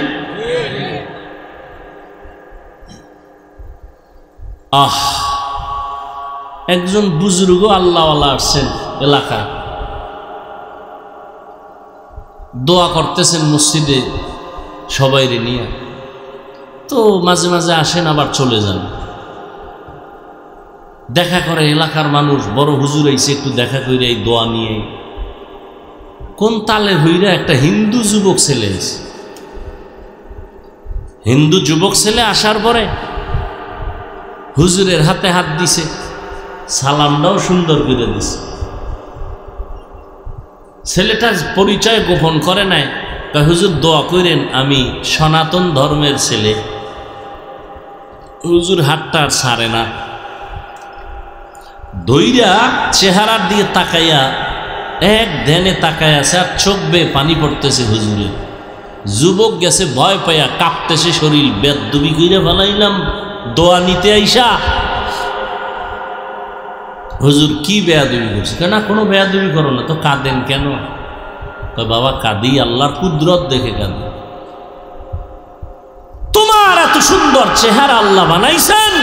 Speaker 1: একজন বুজুর্গ আল্লাহওয়ালা আসছেন এলাকায়, দোয়া করতেছেন মসজিদে সবাইরে নিয়ে। তো মাঝে মাঝে আসেন আবার চলে যান, দেখা করে এলাকার মানুষ, বড় হুজুর আইছে একটু দেখা করে এই দোয়া নিয়ে। কোন তালে হইরা একটা হিন্দু যুবক ছেলে আছে, হিন্দু যুবক ছেলে আসার পরে হুজুরের হাতে হাত দিছে, সালামটাও সুন্দর করে দিছে। ছেলেটা পরিচয় গোপন করে নাই, হুজুর দোয়া করেন, আমি সনাতন ধর্মের ছেলে। হুজুর হাতটা আর ছাড়ে না, ধইরা চেহারার দিকে তাকাইয়া এক ধ্যানে তাকায় আছে, আর চোখ বেয়ে পানি পড়তেছে হুজুরে। যুবক গেছে ভয় পাইয়া, কাঁপতেছে শরীর, বেদবি কইরা ফেলাইলাম দোয়া নিতে আইসা। হুজুর কি বেয়াদবি করছে? কেন কোনো বেয়াদবি করো না তো, কাঁদেন কেন? বাবা কাঁদি আল্লাহর কুদরত দেখে কাঁদি। তোমার এত সুন্দর চেহারা আল্লাহ বানাইছেন,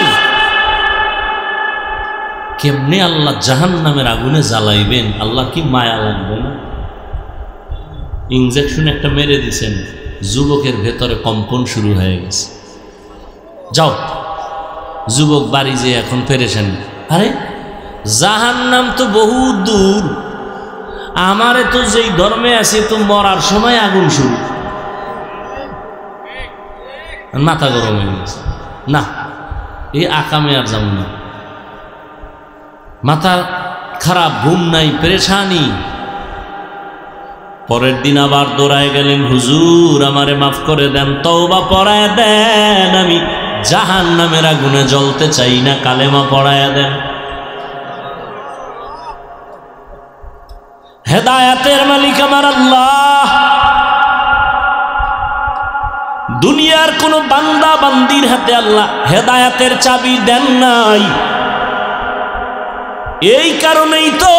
Speaker 1: কেমনে আল্লাহ জাহান্নামের আগুনে জ্বালাইবেন? আল্লাহ কি মায়া লাগবে না? ইনজেকশন একটা মেরে দিছেন, যুবকের ভেতরে কম্পন শুরু হয়ে গেছে। যাও, যুবক বাড়ি যে এখন পেরেছেন, আরে জাহান্নাম তো বহু দূর, আমারে তো যেই ধর্মে আছে তো মরার সময় আগুন শুরু। মাথা গরম হয়ে গেছে, না এই আকামে আর যাব না। মাথা খারাপ, ঘুম নাই, পেরেশানি। পরের দিন আবার দৌড়ায় গেলেন, হুজুর আমারে মাফ করে দেন, তওবা পড়ায় দেন, আমি জাহান্নামের আগুনে জ্বলতে চাই না, কালেমা পড়ায় দেন। হেদায়েতের মালিক আমার আল্লাহ। দুনিয়ার কোন বান্দা বান্দির হাতে আল্লাহ হেদায়েতের চাবি দেন নাই। এই কারণেই তো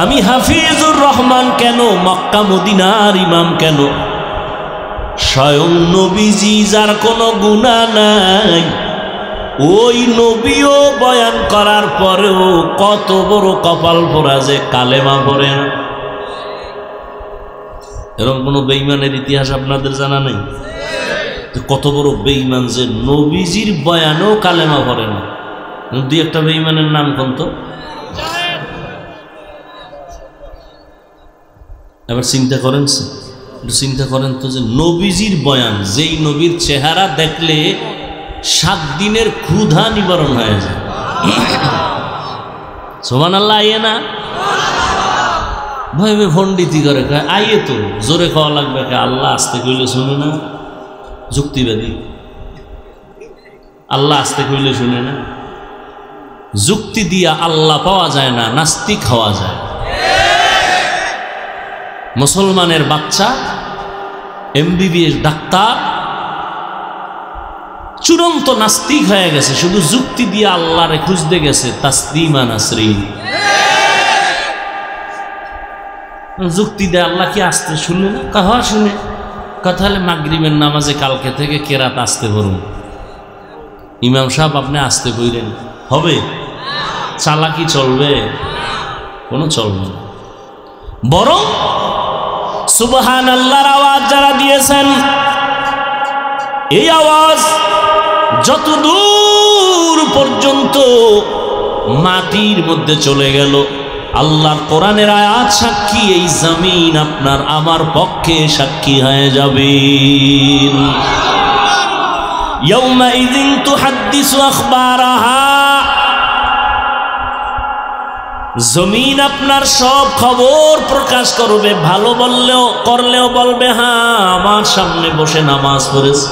Speaker 1: আমি হাফিজুর রহমান কেন, মক্কা মদিনার ইমাম কেন, স্বয়ং নবীজি যার কোনো গুনাহ নাই, ওই নবীও বয়ান করার পরেও কত বড় কপাল পোড়া যে কালেমা পড়ে না। এরকম কোন বেঈমানের ইতিহাস আপনাদের জানা নেই? কত বড় বেঈমান যে নবীজির বয়ানও কালেমা পড়ে না। দুই একটা বেঈমানের নাম কোন তো? এবার চিন্তা করেন, একটু চিন্তা করেন তো, যে নবীজির বয়ান, যেই নবীর চেহারা দেখলে 7 দিনের ক্ষুধা নিবারণ হয়ে যায়। সুবহানাল্লাহ, আইয়ে না ভয় ভয় ভণ্ডিতি করে, আইয়ে তো জোরে খাওয়া লাগবে, আল্লাহ আসতে কইলে শুনে না, যুক্তিবাদী। আল্লাহ আসতে কইলে শুনে না, যুক্তি দিয়া আল্লাহ পাওয়া যায় না, নাস্তিক হওয়া যায়। মুসলমানের বাচ্চা MBBS ডাক্তার চূড়ান্ত নাস্তিক হয়ে গেছে, শুধু যুক্তি দিয়ে আল্লাহরে খুঁজতে গেছে। তাসলিমা নাসরিন যুক্তি দেয়, আল্লাহ কি আসতে শুনে না? কাহা শুনে, কথা হলে মাগরিবের নামাজে কালকে থেকে কেরাত আসতে বলুন। ইমাম সাহেব আপনি আসতে বললেন, হবে? চালাকি চলবে? কোনো চলবে না। বরং সুবহানাল্লাহর আওয়াজ যারা দিয়েছেন, এই আওয়াজ যত দূর পর্যন্ত মাটির মধ্যে চলে গেল, আল্লাহর কোরআনের আয়াত সাক্ষী, এই জমিন আপনার আমার পক্ষে সাক্ষী হয়ে যাবে। ইয়াউমাইযিন তুহাদ্দিসু আখবারাহা, জমিন আপনার সব খবর প্রকাশ করবে। ভালো বললেও করলেও বলবে, হ্যাঁ আমার সামনে বসে নামাজ পড়েছে।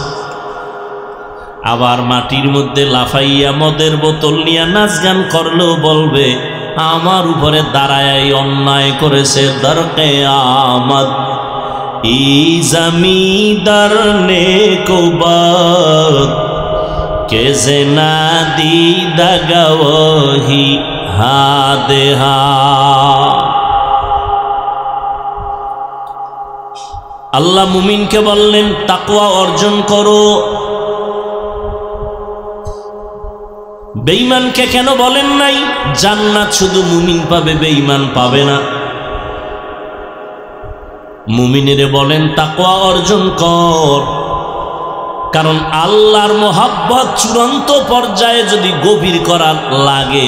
Speaker 1: আবার মাটির মধ্যে লাফাইয়া মদের বোতল নিয়ে নাচ গান করলেও বলবে, আমার উপরে দাঁড়ায় অন্যায় করেছে। দরকে আমাদ ই জমিদার নেকবাদ কে জেনা দি দাগাওহি হাদেহা। আল্লাহ মুমিনকে বললেন, তাকওয়া অর্জন করো। বেঈমানকে কেন বলেন নাই? জান্নাত শুধু মুমিন পাবে, বেঈমান পাবে না। মুমিনেরে বলেন তাকওয়া অর্জন কর, কারণ আল্লাহর মোহাব্বত চূড়ান্ত পর্যায়ে যদি গভীর করার লাগে,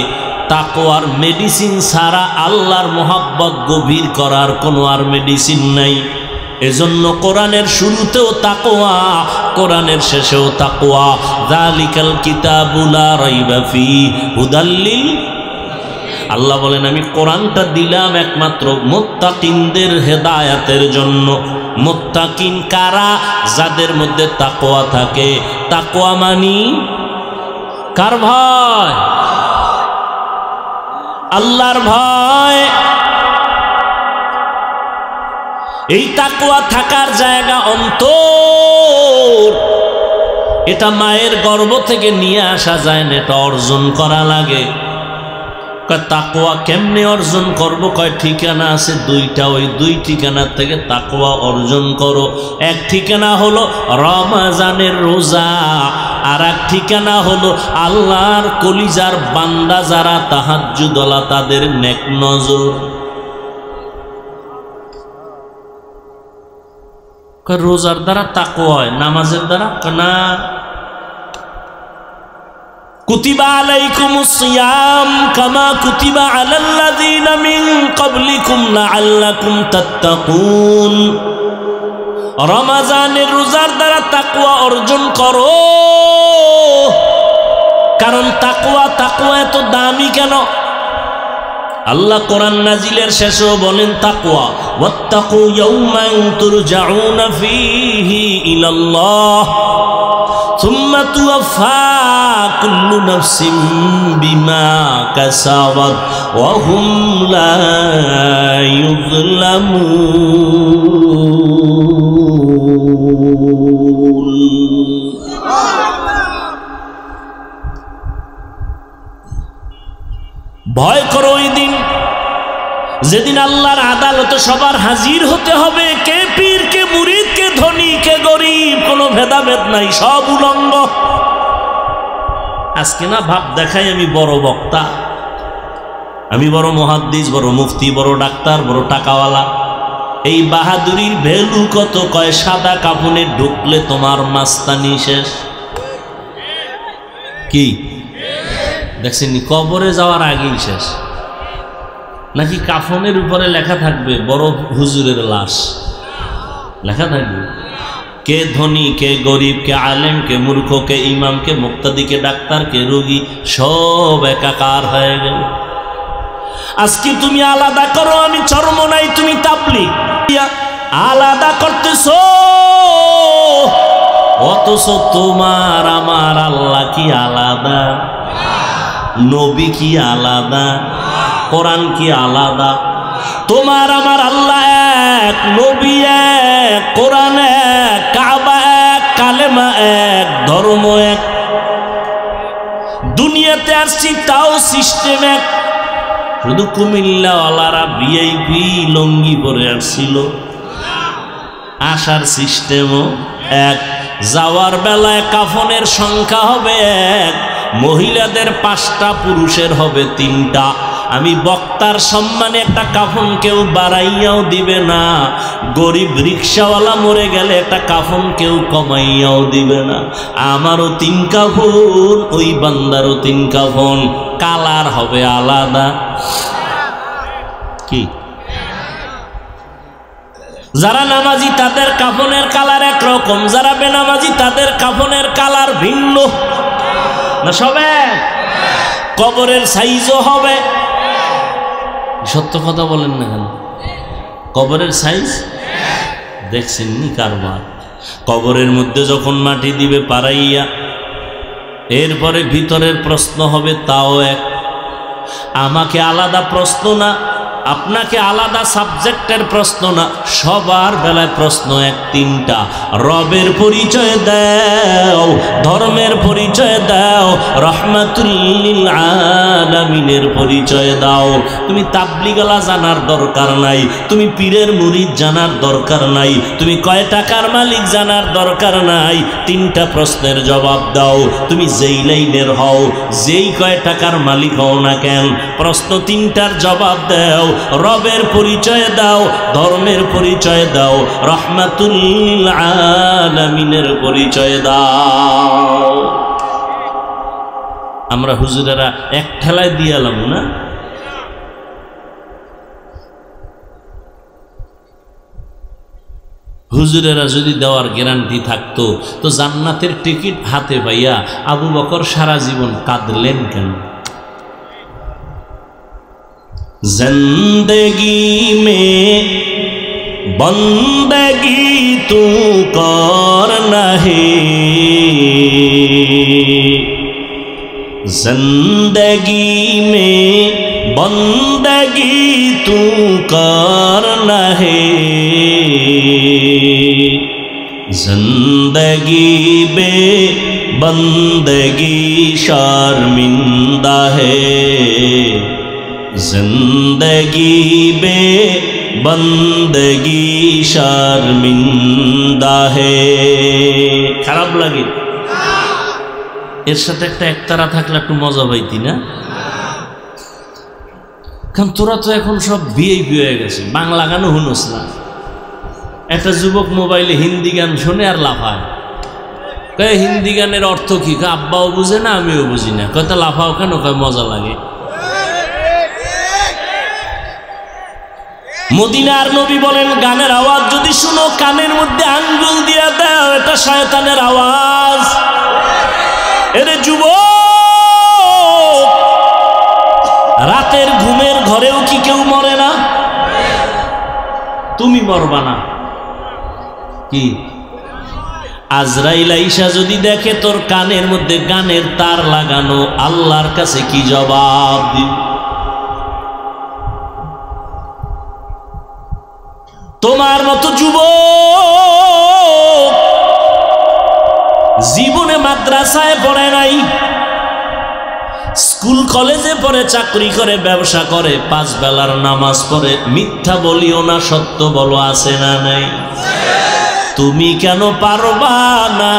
Speaker 1: তাকওয়ার মেডিসিন ছাড়া আল্লাহর মোহাব্বত গভীর করার কোনো আর মেডিসিন নাই। এজন্য কোরআনের শুরুতেও তাকওয়া, কোরআনের শেষেও তাকওয়া। যালিকাল কিতাবু লা রাইবা ফীহি হুদাল লিল। আল্লাহ বলেন আমি কোরআনটা দিলাম একমাত্র মুত্তাকিনদের হেদায়েতের জন্য। মুত্তাকিন কারা? যাদের মধ্যে তাকওয়া থাকে। তাকওয়া মানি কার ভয়? আল্লাহর ভয়। এই তাকওয়া থাকার জায়গা অন্তর। এটা মায়ের গর্ভ থেকে নিয়ে আসা যায় না, এটা অর্জন করা লাগে। তাকওয়া কেমনে অর্জন করব? কয় ঠিকানা আছে দুইটা, ওই দুই ঠিকানা থেকে তাকওয়া অর্জন করো। এক ঠিকানা হলো রমজানের রোজা, আর এক ঠিকানা হলো আল্লাহর কলিজার বান্দা যারা তাহাজ্জুদওয়ালা তাদের নেক নজর। রোজার দ্বারা তাকওয়া হয়, নামাজের দ্বারা না। কুতিবা আলাইকুমুস সিয়াম কামা কুতিবা আলাল্লাযীনা মিন ক্বাবলিকুম লাআল্লাকুম তাত্তাকুন। রমজানের রোজার দ্বারা তাকওয়া অর্জন করো, কারণ তাকওয়া এত দামি কেন? আল্লাহ কোরআন নাজিলের শেষেও বলেন তাকওয়া, ওয়াত্তাকু ইয়াওমান তুরজাউনা ফীহি ইলাল্লাহ সুম্মা তুওয়াফা কুল্লু নাফসিন বিমা কাসাবাত ওয়া হুম লা ইউযলামুন। ভয় করো ওই দিন যেদিন আল্লাহর আদালতে সবার হাজির হতে হবে। কে পীর, কে মুরিদ, কে ধনী, কে গরিব, কোনো ভেদাভেদ নাই, সব উলঙ্গ। আজকে না ভাব দেখাই আমি বড় বক্তা, আমি বড় মুহাদ্দিস, বড় মুফতি, বড় ডাক্তার, বড় টাকাওয়ালা। এই বাহাদুরির ভ্যালু কত? কয় সাদা কাফনে ঢুকলে তোমার মাস্তানি শেষ। কি দেখছেন? কবরে যাওয়ার আগেই শেষ। নাকি কাফনের উপরে লেখা থাকবে বড় হুজুরের লাশ লেখা থাকবে? কে ধনী, কে গরিব, কে আলেম, কে মূর্খ, কে ইমাম, কে মুক্তাদি, কে ডাক্তার, কে রোগী, সব একাকার হয়ে গেল। আজকে তুমি আলাদা করো, আমি চরমনাই, তুমি তাবলীগ, আলাদা করতেছো। অথচ তোমার আমার আল্লাহ কি আলাদা? নবী কি আলাদা? কোরআন কি আলাদা? তোমার আমার আল্লাহ এক, নবী এক, কোরআন এক, কাবা এক, কালেমা এক, ধর্ম এক। দুনিয়াতে আসছি তাও সিস্টেম এক। শুধু কুমিল্লাওয়ালারা ভিআইপি লঙ্গি পরে আসছিল, আসার সিস্টেমও এক। যাওয়ার বেলায় কাফনের সংখ্যা হবে এক, মহিলাদের 5টা, পুরুষের হবে 3টা। আমি বক্তার সম্মানে একটা কাফন কেউ বাড়াইয়াও দিবে না। গরিব রিক্সাওয়ালা মরে গেলে একটা কাফন কেউ কমাইয়াও দিবে না। আমারও 3 কাফন, ওই বান্দারও 3 কাফন, কালার হবে আলাদা। কি? যারা নামাজি তাদের কাফনের কালার একরকম, যারা বেনামাজি তাদের কাফনের কালার ভিন্ন। না সবে কবরের সাইজও হবে। সত্য কথা বলেন না কেন? কবরের সাইজ দেখছেন নি কারবার? কবরের মধ্যে যখন মাটি দিবে পাড়াইয়া, এরপরে ভিতরের প্রশ্ন হবে তাও এক। আমাকে আলাদা প্রশ্ন না, আপনাকে আলাদা সাবজেক্টের প্রশ্ন না, সবার বেলায় প্রশ্ন এক তিনটা। রবের পরিচয় দাও, ধর্মের পরিচয় দাও, রহমাতুল লিল আলামিনের পরিচয় দাও। তুমি তাবলিগওয়ালা জানার দরকার নাই, তুমি পীরের মুরিদ জানার দরকার নাই, তুমি কয় টাকার মালিক জানার দরকার নাই। তিনটা প্রশ্নের জবাব দাও। তুমি যেই লাইনের হও, যেই কয় টাকার মালিক হও না কেন, প্রশ্ন তিনটার জবাব দাও। রবের পরিচয় দাও, ধর্মের পরিচয় দাও, রহমাতুল লিল আলামিনের পরিচয় দাও। আমরা হুজুরেরা এক ঠেলায় দিয়ে এলাম না? হুজুরেরা যদি দেওয়ার গ্যারান্টি থাকতো তো জান্নাতের টিকিট হাতে পাইয়া আবু বকর সারা জীবন কাঁদলেন কেন? জিন্দেগি মে বন্দেগি তু করনা হে, जिंदगी में बंदगी तू करना है, जिंदगी बे बंदगी शर्मिंदा है, जिंदगी बे बंदगी शर्मिंदा है। খারাপ লাগে? এর সাথে একটা একতারা থাকলে একটু মজা পাইতি না? কারণ তোরা তো এখন সব ভিআইপি হয়ে গেছে, বাংলা গানও শুনোস না। একটা যুবক মোবাইলে হিন্দি গান শুনে আর লাফায়, কয় হিন্দি গানের অর্থ কি? আব্বাও বুঝে না, আমিও বুঝি না। কয়টা লাফাও কেন? কয় মজা লাগে। মদিনার নবী বলেন, গানের আওয়াজ যদি শুনো কানের মধ্যে আঙ্গুল দিয়া দাও, এটা শয়তানের আওয়াজ। এরে যুবক, রাতের ঘুমের ঘরেও কি কেউ মরে না? তুমি মরবা না কি? আজরাইল আইসা যদি দেখে তোর কানের মধ্যে গানের তার লাগানো, আল্লাহর কাছে কি জবাব দিবি? তোমার মতো যুবক জীবনে মাদ্রাসায় পড়ে নাই, স্কুল কলেজে পড়ে, চাকরি করে, ব্যবসা করে, 5 বেলার নামাজ পড়ে, মিথ্যা বলিও না, সত্য বলো, আছে না নাই? তুমি কেন পারবা না?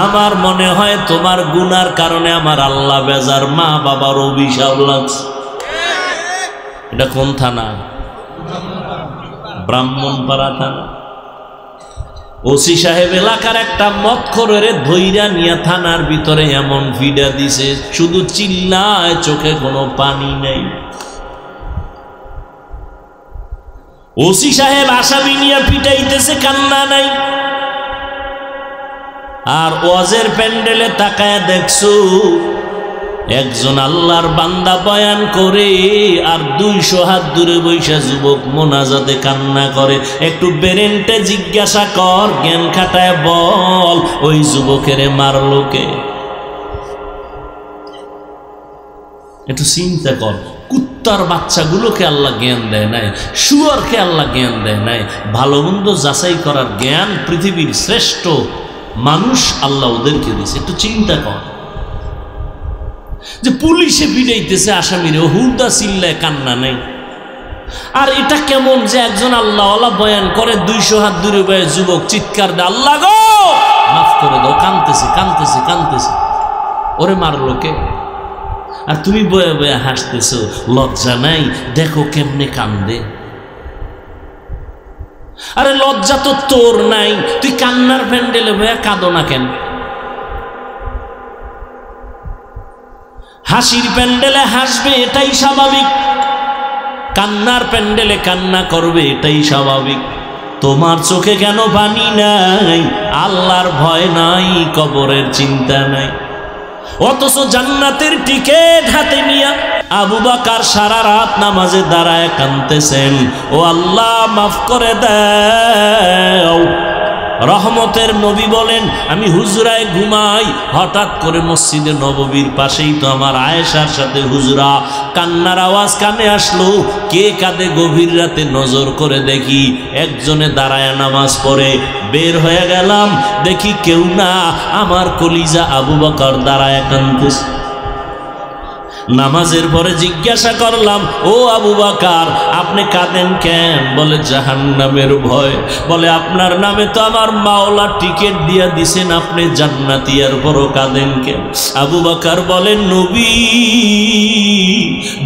Speaker 1: আমার মনে হয় তোমার গুনার কারণে আমার আল্লাহ বেজার, মা বাবার অভিশাপ লাগছে। এটা কোন থানা? ব্রাহ্মণপাড়া থানা। ওসি সাহেব এলাকার একটা মদখোরের ধইরা নিয়ে থানার ভিতরে এমন ভিড়া দিছে, শুধু চিল্লায়, চোখে কোনো পানি নেই। ওসি সাহেব আসামি নিয়ে পিটাইতেছে, কান্না নাই। আর ওয়াজের প্যান্ডেলে তাকায় দেখছো একজন আল্লাহর বান্দা বয়ান করে, আর 200 হাত দূরে বৈশা যুবক মোনাজাতে কান্না করে। একটু বেরেন্টে জিজ্ঞাসা কর, জ্ঞান খাটায় বল, ওই যুবকেরে মারলো কে? একটু চিন্তা কর। কুত্তার বাচ্চাগুলোকে আল্লাহ জ্ঞান দেয় নাই, শুয়োরকে আল্লাহ জ্ঞান দেয় নাই। ভালো মন্দ যাচাই করার জ্ঞান পৃথিবীর শ্রেষ্ঠ মানুষ আল্লাহ ওদেরকে দিয়েছে। একটু চিন্তা কর যে পুলিশে পিটাইতেছে আসামিরে, হুদা চিল্লায়, কান্না নেই। আর এটা কেমন যে একজন আল্লাহওয়ালা বয়ান করে, 200 হাত দূরে বয়ে যুবক চিৎকার দেয়, আল্লাহ গো মাফ করে দাও, কাঁদতেছে কাঁদতেছে কাঁদতেছে। ওরে মারলো কে? আর তুমি বয়ে বয়ে হাসতেছো, লজ্জা নাই? দেখো কেমনে কান্দে। আরে লজ্জা তো তোর নাই, তুই কান্নার প্যান্ডেলে বয়ে কাঁদো না কেন? হাসির প্যান্ডেলে হাসবে, এটাই স্বাভাবিক। কান্নার প্যান্ডেলে কান্না করবে, এটাই স্বাভাবিক। তোমার চোখে কেন পানি নাই? আল্লাহর ভয় নাই, কবরের চিন্তা নাই। অথচ জান্নাতের টিকেট হাতে নিয়া আবু বকর সারা রাত নামাজে দাঁড়ায় কাঁদতেছেন, ও আল্লাহ মাফ করে দাও, রহমতের নবী বলেন, আমি হুজরায় ঘুমাই, হঠাৎ করে মসজিদে নববীর পাশেই তো আমার আয়েশার সাথে হুজরা, কান্নার আওয়াজ কানে আসলো। কে কাঁদে গভীর রাতে নজর করে দেখি একজনে দাঁড়ায় নামাজ পড়ে। বের হয়ে গেলাম, দেখি কেউ না, আমার কলিজা আবু বকর দাঁড়ায় কাঁদতেছে। নামাজের পরে জিজ্ঞাসা করলাম, ও আবু বকর আপনি কাঁদেন কেন? বলে জাহান্নামের ভয়। বলে আপনার নামে তো আমার মাওলা টিকিট দিয়া দিছেন, আপনি জান্নাতি, আর বড় কাঁদেন কেন? আবু বকর বলেন, নবী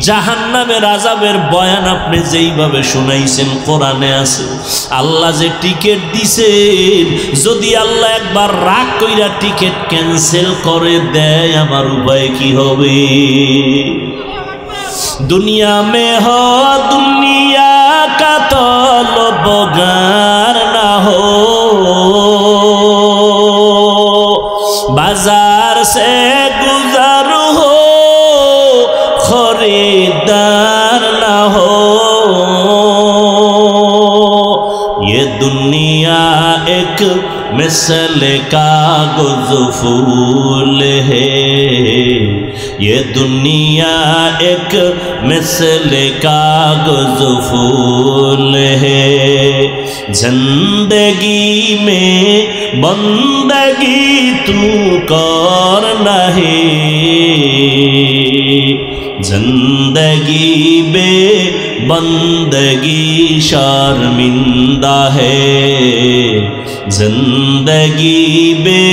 Speaker 1: জাহান্নামের আযাবের বয়ান আপনি যেইভাবে শুনাইছেন কোরআনে আছে। আল্লাহ যে টিকিট দিছেন, যদি আল্লাহ একবার রাগ কইরা টিকিট ক্যান্সেল করে দেয় আমার উপায় কি হবে? दुनिया में हो दुनिया का तलबगार ना हो, बाजार से गुजर हो खरीदार ना हो। ये दुनिया एक मिसल कागज़ फूल है, ये दुनिया एक मिसल कागज़ फूल है। जिंदगी में बंदगी तू करना है, जिंदगी बे बंदगी शर्मिंदा है, जिंदगी बे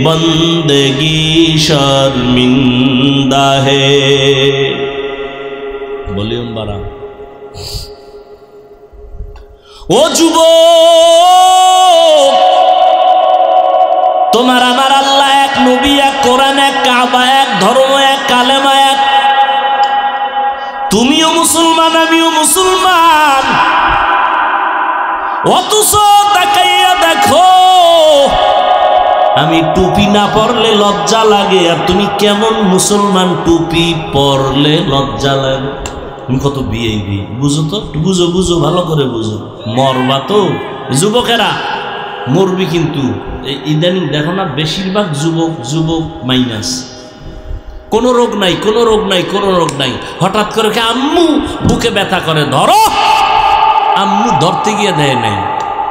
Speaker 1: बंदगी शर्मिंदा है। वॉल्यूम बढ़ा। ओ যুবক, তোমার আমার আল্লাহ এক, নবী এক, কোরআন এক, কাবা এক, ধর্ম এক, কালেমা এক। তুমিও মুসলমান, আমিও মুসলমান, অথচ তাকাইয়া দেখো আমি টুপি না পরলে লজ্জা লাগে, আর তুমি কেমন মুসলমান টুপি পরলে লজ্জা লাগে। তুমি কত বিআইপি, বুঝো তো, বুঝো বুঝো, ভালো করে বুঝো। মরবা তো, যুবকেরা মরবি, কিন্তু ইদানিং দেখো না বেশিরভাগ যুবক যুবক মাইনাস, কোনো রোগ নাই, কোনো রোগ নাই, কোনো রোগ নাই। হঠাৎ করে আম্মু বুকে ব্যথা করে, ধরো, আম্মু ধরতে গিয়ে দেয় নাই।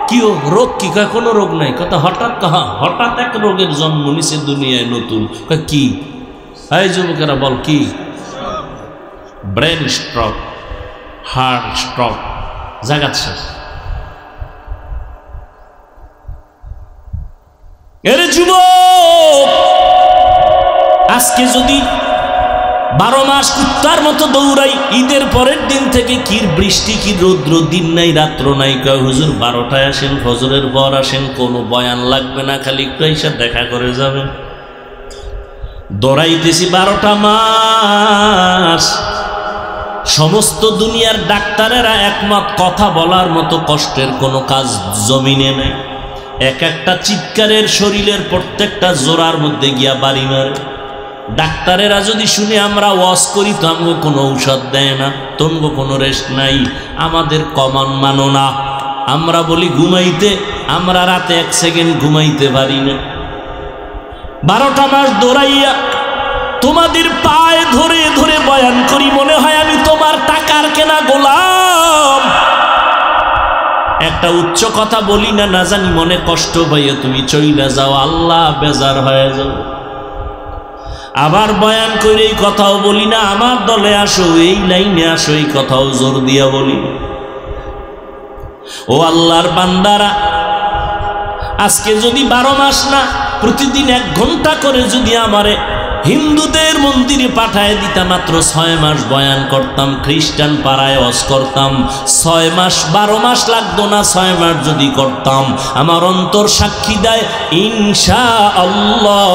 Speaker 1: কি রোগ? কি কয় কোনো রোগ নাই। কথা হঠাৎ কহা, হঠাৎ এক রোগের জন্ম নিছে দুনিয়ায় নতুন। কয় কি? এই যুবকেরা বল কি? ব্রেন স্ট্রোক, হার্ট স্ট্রোক, জাগাচ্ছে। এর যুবক, আজকে যদি 12 মাস কুত্তার মতো দৌড়াই, ঈদের পরের দিন থেকে কি বৃষ্টি, কি রৌদ্র, দিন নাই রাত্র নাই। কয় হুজুর 12টায় আসেন, ফজরের পর আসেন, কোনো বয়ান লাগবে না, খালি একটু এসে দেখা করে যাবেন। দৌড়াইতেছি 12টা মাস। সমস্ত দুনিয়ার ডাক্তারেরা একমত, কথা বলার মতো কষ্টের কোনো কাজ জমিনে নেই। এক একটা চিৎকারের শরীরের প্রত্যেকটা জোড়ার মধ্যে গিয়া বাড়ি মারে। ডাক্তারেরা যদি শুনে আমরা ওয়াজ করি তো আমগো কোনো ঔষধ দেয় না, তনগো কোনো রেস্ট নাই, আমাদের কমান মানো না। আমরা বলি ঘুমাইতে, আমরা রাতে 1 সেকেন্ড ঘুমাইতে পারি না। 12টা মাস দৌড়াইয়া তোমাদের পায়ে ধরে ধরে বয়ান করি, মনে হয় আমি তোমার টাকার কেনা গোলাম। একটা উচ্চ কথা বলি না, না জানি মনে কষ্ট পাইয়া তুমি চইলা যাও, আল্লাহ বেজার হয়ে যাও। আবার বয়ান করে এই কথাও বলি না, আমার দলে আসো, এই লাইনে আসো, এই কথাও জোর দিয়া বলি। ও আল্লাহর বান্দারা, আজকে যদি 12 মাস না, প্রতিদিন 1 ঘন্টা করে যদি আমারে হিন্দুদের মন্দিরে পাঠায় দিতা, মাত্র 6 মাস বয়ান করতাম, খ্রিস্টান পাড়ায় ওয়াজ করতাম, 6 মাস 12 মাস লাগতো না, 6 মাস যদি করতাম, আমার অন্তর সাক্ষী দেয় ইনশাআল্লাহ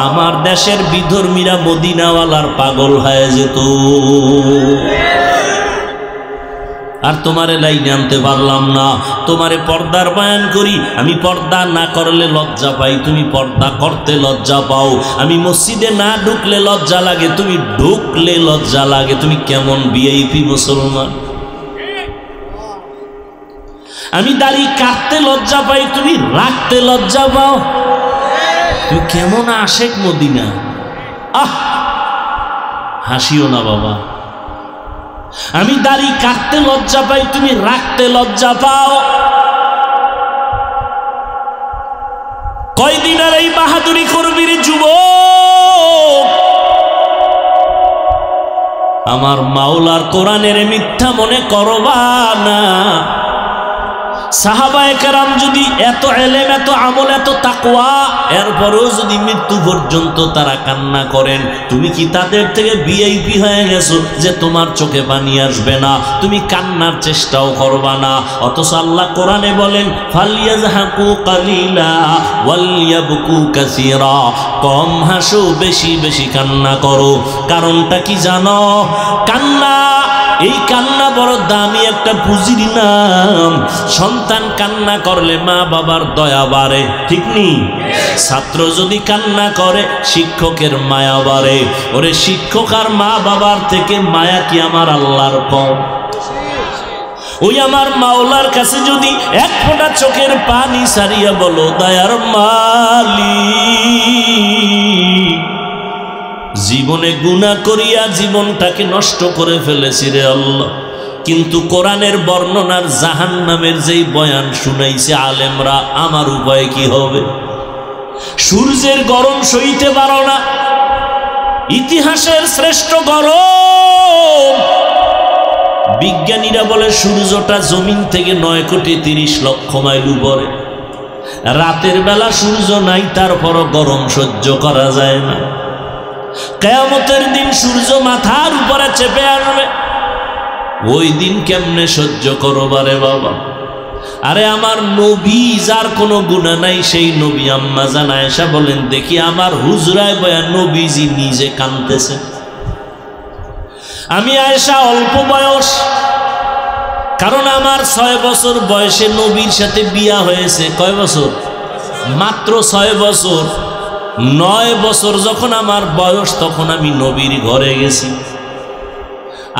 Speaker 1: আমার দেশের বিধর্মীরা মদিনাওয়ালার পাগল হয়ে যেত। আর তোমারে লাইনে আনতে পারলাম না। তোমারে পর্দার বয়ান করি, আমি পর্দা না করলে লজ্জা পাই, তুমি পর্দা করতে লজ্জা পাও। আমি মসজিদে না ঢুকলে লজ্জা লাগে, তুমি ঢুকলে লজ্জা লাগে। তুমি কেমন ভিআইপি মুসলমান? আমি দাড়ি কাটতে লজ্জা পাই, তুমি রাখতে লজ্জা পাও। তুই কেমন আশেক মদিনা। আহ, হাসিও না বাবা। আমি দাড়ি কাটতে লজ্জা পাই, তুমি রাখতে লজ্জা পাও। কয়দিন আর এই বাহাদুরি করবি রে যুবক? আমার মাওলার কোরআনের মিথ্যা মনে করবা না। সাহাবায়ে কেরাম যদি এত ইলম, এত আমল, এত তাকওয়া, এরপরেও যদি মৃত্যু পর্যন্ত তারা কান্না করেন, তুমি কি তাদের থেকে ভিআইপি হয়ে গেছো যে তোমার চোখে পানি আসবে না, তুমি কান্নার চেষ্টাও করবা না? অথচ আল্লাহ কোরআনে বলেন ফালিয়াযহাকু কালিলা ওয়ালইয়াবকু কাসীরা, কম হাসো, বেশি বেশি কান্না করো। কারণটা কি জানো? কান্না, এই কান্না বড় দামি একটা পুঁজির নাম। সন্তান কান্না করলে মা বাবার দয়া বাড়ে, ঠিক নি? ছাত্র যদি কান্না করে শিক্ষকের মায়া বাড়ে। ওরে শিক্ষক আর মা বাবার থেকে মায়া কি আমার আল্লাহর কম? ওই আমার মাওলার কাছে যদি এক ফোঁটা চোখের পানি সারিয়া বলো, দয়ার মালিক, জীবনে গুনাহ করিয়া জীবনটাকে নষ্ট করে ফেলেছি রে আল্লাহ, কিন্তু কোরআনের বর্ণনার জাহান্নামের যেই বয়ান শুনাইছে আলেমরা, আমার উপায় কি হবে? সূর্যের গরম সইতে পারো না, ইতিহাসের শ্রেষ্ঠ গরম। বিজ্ঞানীরা বলে সূর্যটা জমিন থেকে 9,30,00,000 মাইল উপরে। রাতের বেলা সূর্য নাই, তারপরও গরম সহ্য করা যায় না। কিয়ামতের দিন সূর্য মাথার উপরে চেপে আসবে, ওই দিন কেমনে সহ্য করবারে বাবা? আরে আমার নবী, যার কোনো গুনাহ নাই, সেই নবী আম্মা জান আয়েশা বলেন, দেখি আমার হুজরায় বয়া নবীজি নিজে কাঁদতেছে। আমি আয়েশা অল্প বয়স, কারণ আমার 6 বছর বয়সে নবীর সাথে বিয়া হয়েছে। কয় বছর? মাত্র 6 বছর। 9 বছর যখন আমার বয়স, তখন আমি নবীর ঘরে গেছি।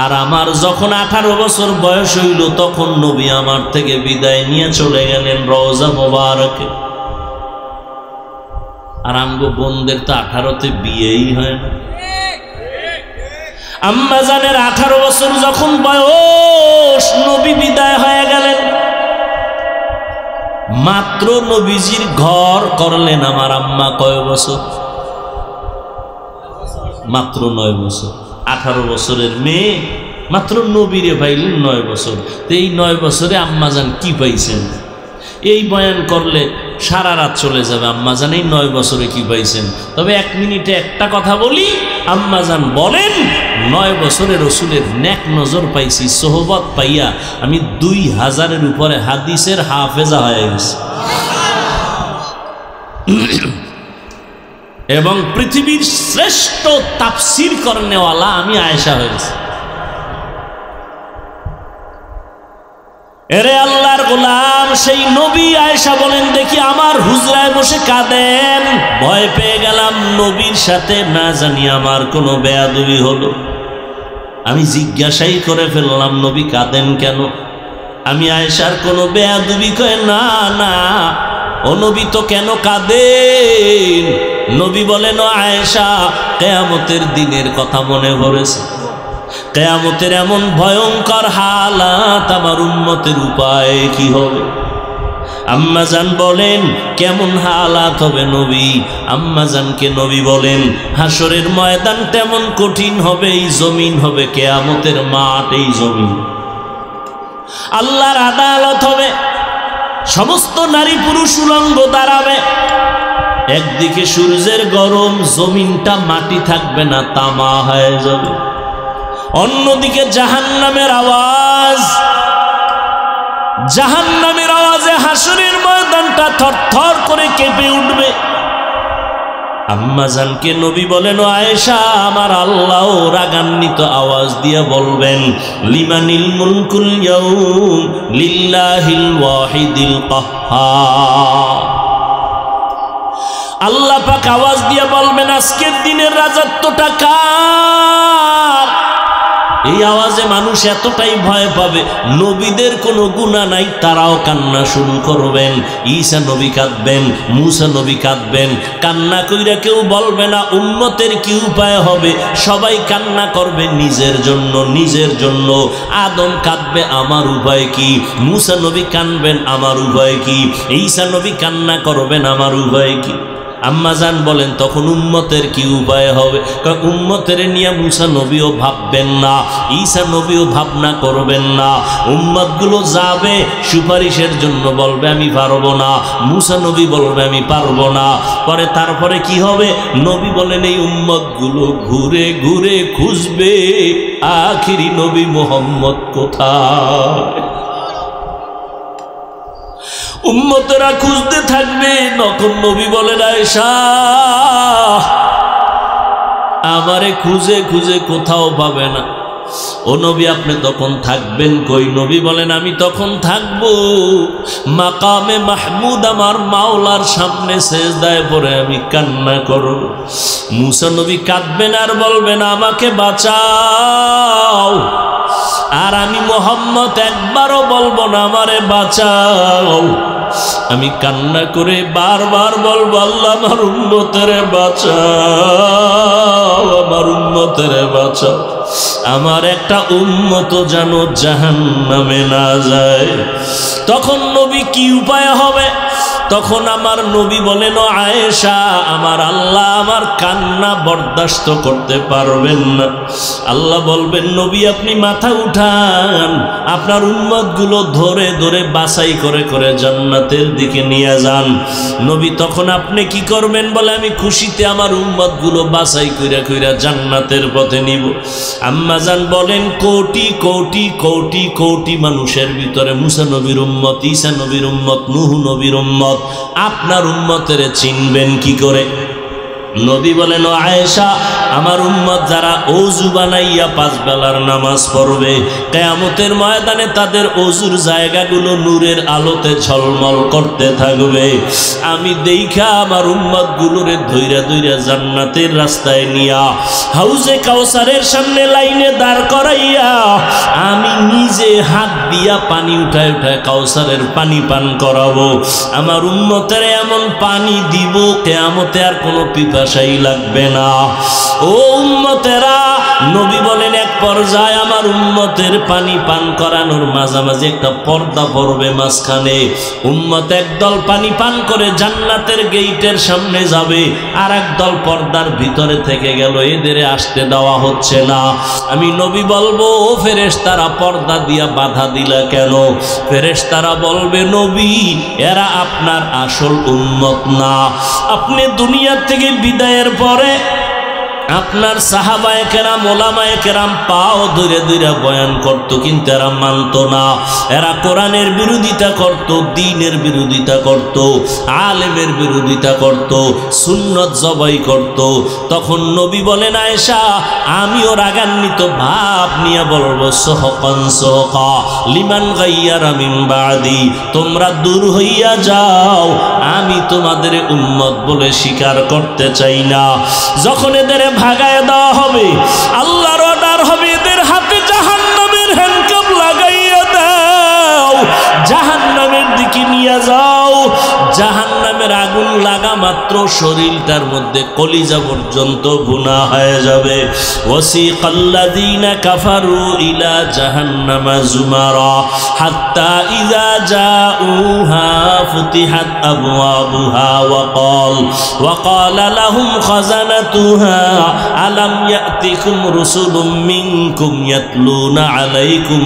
Speaker 1: আর আমার যখন 18 বছর বয়স হইল, তখন নবী আমার থেকে বিদায় নিয়ে চলে গেলেন রওজা মোবারকে। আর আমগো বোনদের তো 18তে বিয়েই হয় না। আম্মা জানের 18 বছর যখন বয়স, নবী বিদায় হয়ে গেলেন। মাত্র নবীজির ঘর করলেন আমার আম্মা কয় বছর? মাত্র 9 বছর। 18 বছরের মেয়ে মাত্র নবীরে পাইলেন 9 বছর। তো এই 9 বছরে আম্মা জান কি পাইছেন? এই বয়ান করলে সারা রাত চলে যাবে। আম্মা জান এই 9 বছরে কি পাইছেন? তবে 1 মিনিটে একটা কথা বলি। আম্মা জান বলেন, 9 বছরে রসুলের নেক নজর পাইছি, সোহবত পাইয়া আমি 2000-এর উপরে হাদিসের হাফেজা হয়ে গেছি, এবং পৃথিবীর শ্রেষ্ঠ তাফসীর করনেওয়ালা আমি আয়েশা হয়েছি। এরে আল্লাহর গোলাম, সেই নবী আয়েশা বলেন, দেখি আমার হুজরায় বসে কাঁদেন। ভয় পেয়ে গেলাম নবীর সাথে না জানি আমার কোনো বেয়াদবি হলো। আমি জিজ্ঞাসাই করে ফেললাম, নবী কাঁদেন কেন? আমি আয়েশার কোনো বেয়াদবি কয় না না, ও নবী তো কেন কাঁদেন? নবী বলেন, ও আয়েশা, কিয়ামতের দিনের কথা মনে পড়েছে। কিয়ামতের এমন ভয়ঙ্কর হালাত, আমার উম্মতের উপায় কি হবে? আম্মা জান বলেন, কেমন হালাত হবে নবী? আম্মা জানকে নবী বলেন, হাসরের ময়দান তেমন কঠিন হবে, এই জমিন হবে কিয়ামতের মাঠ। এই জমিন আল্লাহর আদালত হবে, সমস্ত নারী পুরুষ উলঙ্গ দাঁড়াবে। একদিকে সূর্যের গরম, জমিনটা মাটি থাকবে না, তামা হয়ে যাবে। অন্যদিকে জাহান্নামের আওয়াজ, জাহান্নামের আওয়াজে হাসরের ময়দানটা থরথর করে কেঁপে উঠবে। আম্মা জানকে নবী বলেন, ও আয়েশা, আমার আল্লাহ রাগান্বিত আওয়াজ দিয়ে বলবেন, লিমানিল মুলকুল ইয়াউম লিল্লাহিল ওয়াহিদিল কাহ্হার। আল্লাহ পাক আওয়াজ দিয়ে বলবেন, আজকের দিনের রাজত্বটা কার? এই আওয়াজে মানুষ এতটাই ভয় পাবে, নবীদের কোনো গুনাহ নাই তারাও কান্না শুরু করবেন। ঈসা নবী কাঁদবেন, মুসা নবী কাঁদবেন, কান্না কইরা কেউ বলবে না উম্মতের কি উপায় হবে, সবাই কান্না করবে নিজের জন্য, নিজের জন্য। আদম কাঁদবে আমার উপায় কি, মুসা নবী কাঁদবেন আমার উপায় কি, ঈসা নবী কান্না করবেন আমার উপায় কি। আম্মাজান বলেন তখন উম্মতের কি উপায় হবে? উম্মতের নিয়ে মুসা নবীও ভাববেন না, ঈসা নবীও ভাবনা করবেন না। উম্মতগুলো যাবে সুপারিশের জন্য, বলবে আমি পারবো না, মুসা নবী বলবে আমি পারবো না। পরে তারপরে কি হবে? নবী বলেন এই উম্মতগুলো ঘুরে ঘুরে খুঁজবে আখিরি নবী মুহাম্মদ কোথায়। উম্মতেরা খুঁজতে থাকবে, তখন নবী বলেন আয়েশা আমারে খুঁজে খুঁজে কোথাও পাবে না। ও নবী আপনি তখন থাকবেন কই? নবী বলেন আমি তখন থাকব মাকামে মাহমুদ, আমার মাওলার সামনে সেজদায় পড়ে আমি কান্না করব। মুসা নবী কাঁদবেন আর বলবেন আমাকে বাঁচাও, আর আমি মুহাম্মদ একবারও বলবো না আমারে বাঁচাও। আমি কান্না করে বারবার বলবো আল্লাহ আমার উম্মতেরে বাঁচাও, আমার উম্মতেরে বাঁচাও, আমার একটা উম্মত যেন জাহান্নামে না যায়। তখন নবী কি উপায় হবে? তখন আমার নবী বলেন আয়েশা আমার আল্লাহ আমার কান্না বরদাস্ত করতে পারবেন না। আল্লাহ বলবেন নবী আপনি মাথা উঠান, আপনার উম্মতগুলো ধরে ধরে বাছাই করে করে জান্নাতের দিকে নিয়ে যান। নবী তখন আপনি কি করবেন? বলে আমি খুশিতে আমার উম্মতগুলো বাছাই কইরা কইরা জান্নাতের পথে নিব। আম্মাজান বলেন কোটি কোটি কোটি কোটি মানুষের ভিতরে মুসা নবীর উম্মত, ঈসা নবীর উম্মত, নূহ নবীর উম্মত, আপনার উম্মতের চিনবেন কি করে? নবী বলেন ও আয়েশা আমার উম্মত যারা ওযু বানাইয়া 5 বেলার নামাজ পড়বে, কিয়ামতের ময়দানে তাদের ওযুর জায়গাগুলো নূরের আলোতে ঝলমল করতে থাকবে। আমি দেইখা আমার উম্মতগুলোরে ধইরা ধইরা জান্নাতের রাস্তায় নিয়া হাউজে কাউসারের সামনে লাইনে দাঁড় করাইয়া আমি নিজে হাত দিয়া পানি উঠায় উঠায় কাউসারের পানি পান করাবো। আমার উম্মতের এমন পানি দিব কিয়ামতে আর কোনো পিপাসাই লাগবে না। ও উম্মতেরা, নবী বলেন এক পর্যায়ে আমার উম্মতের পানি পান করানোর মাঝামাঝি একটা পর্দা পড়বে মাঝখানে। উম্মত একদল পানি পান করে জান্নাতের গেইটের সামনে যাবে, আর একদল পর্দার ভিতরে থেকে গেল, এদের আসতে দেওয়া হচ্ছে না। আমি নবী বলবো ও ফেরেশতারা পর্দা দিয়া বাধা দিলা কেন? ফেরেশতারা বলবে নবী এরা আপনার আসল উম্মত না। আপনি দুনিয়া থেকে বিদায়ের পরে আপনার সাহাবায়ে কেরাম ওলামায়ে কেরাম পাও ধরে ধরে বয়ান করত, কিন্তু এরা মানত না। এরা কোরআনের বিরোধিতা করত, দ্বীনের বিরোধিতা করত, আলেমের বিরোধিতা করত, সুন্নত জবাই করত। তখন নবী বলেন আয়েশা আমিও রাগান্বিত ভাব নিয়ে বলবো সহকান সহকা লিমান গাইয়ারা মিন বাদি, তোমরা দূর হইয়া যাও, আমি তোমাদের উম্মত বলে স্বীকার করতে চাই না। যখন এদের ভাগায় দেওয়া হবে, আল্লাহর অর্ডার হবে এদের হাতে জাহান্নামের হ্যান্ডকাপ লাগাইয়া দাও, জাহান্নামের দিকে নিয়ে যাও। জাহান্নামের আগুন লাগা মাত্র শরীরটার মধ্যে কলিজা পর্যন্ত ভুনা হয়ে যাবে। ওয়াসিকাল্লাযীনা কাফারু ইলা জাহান্নামা যুমারা হাত্তা ইযা জাউহা ফুতিহাত আবওয়াবুহা ওয়া ক্বালা লাহুম খাযানাতুহা আলাম ইয়াতিকুম রুসুলুম মিনকুম ইয়াতলুনা আলাইকুম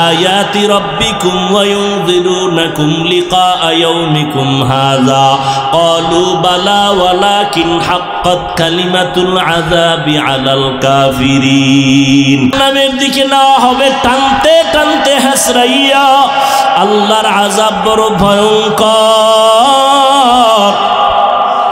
Speaker 1: আয়াতি রাব্বিকুম ওয়া ইউনযিরুনাকুম লিকা ইয়াউমিকুম হাযা ক্বালু বালা ওয়ালাকিন হাক্কাত কালিমাতুল আযাবি আলাল কাফিরিন। নামের দিকে নেওয়া হবে টানতে টানতে হাসরাইয়া। আল্লাহর আযাব বড় ভয়ঙ্কর।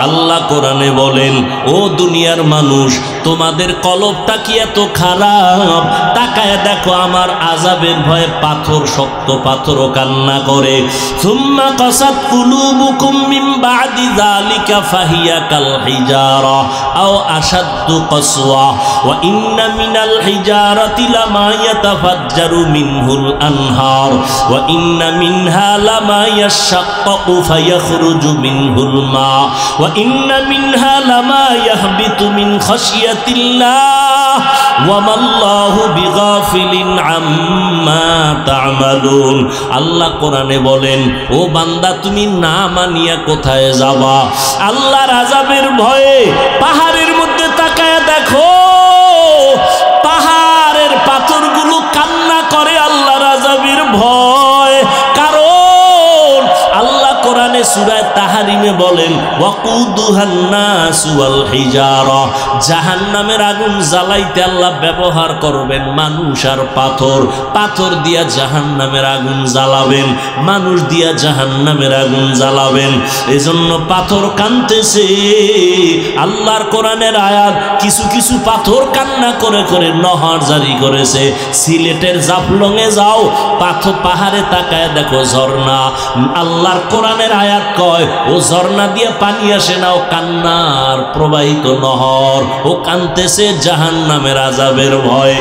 Speaker 1: আল্লাহ কোরআনে বলেন ও দুনিয়ার মানুষ তোমাদের কলবটা কি এত খারাপ? তাকায় দেখো আমার আযাবের ভয়ে পাথর, শক্ত পাথরও কান্না করে। সুম্মা কাসাত কুলুবুকুম মিন বাদি যালিকা ফাহিয়া কাল হিজারা আও আশাদ্দু কাসওয়া ওয়া ইন্না মিনাল হিজারাতি লামা ইয়াতাফাজ্জারু মিনহুল আনহার ওয়া ইন্না মিনহা লামা ইয়াশাক্কাকু ফায়াখরুজু মিনহুল মা ওয়া ইন্না মিনহা লামা ইয়াহবিতু মিন খাশিয়াতিল্লাহ ওয়া মাল্লাহু বিগাফিলিন আম্মা তা'মালুন। আল্লাহ কোরআনে বলেন, ও বান্দা তুমি না মানিয়া কোথায় যাবা? আল্লাহর আযাবের ভয়ে পাহাড়ের মধ্যে তাকায় দেখো, পাহাড়ের পাথরগুলো কান্না করে আল্লাহর আযাবের ভয়। কারণ আল্লাহ কোরআনে সূরা তাহরিমে বলেন, ওয়াকুদুহান নাসু ওয়াল হিজারা, জাহান্নামের আগুন জ্বালাইতে আল্লাহ ব্যবহার করবেন মানুষ আর পাথর। পাথর দিয়া জাহান্নামের আগুন জ্বালাবেন, মানুষ দিয়া জাহান্নামের আগুন জ্বালাবেন। এজন্য পাথর কাঁদতেছে। আল্লাহর কোরআনের আয়াত, কিছু কিছু পাথর কান্না করে করে নহর জারি করেছে। সিলেটের জাফলংয়ে যাও, পাহাড়ে তাকায় দেখো ঝর্ণা। আল্লাহর কোরআনের আয়াত কয়, ও ঝর্ণা দিয়ে পানি আসে না, ও কান্নার প্রবাহিত নহর। ও কাঁদতেছে জাহান্নামের আযাবের ভয়।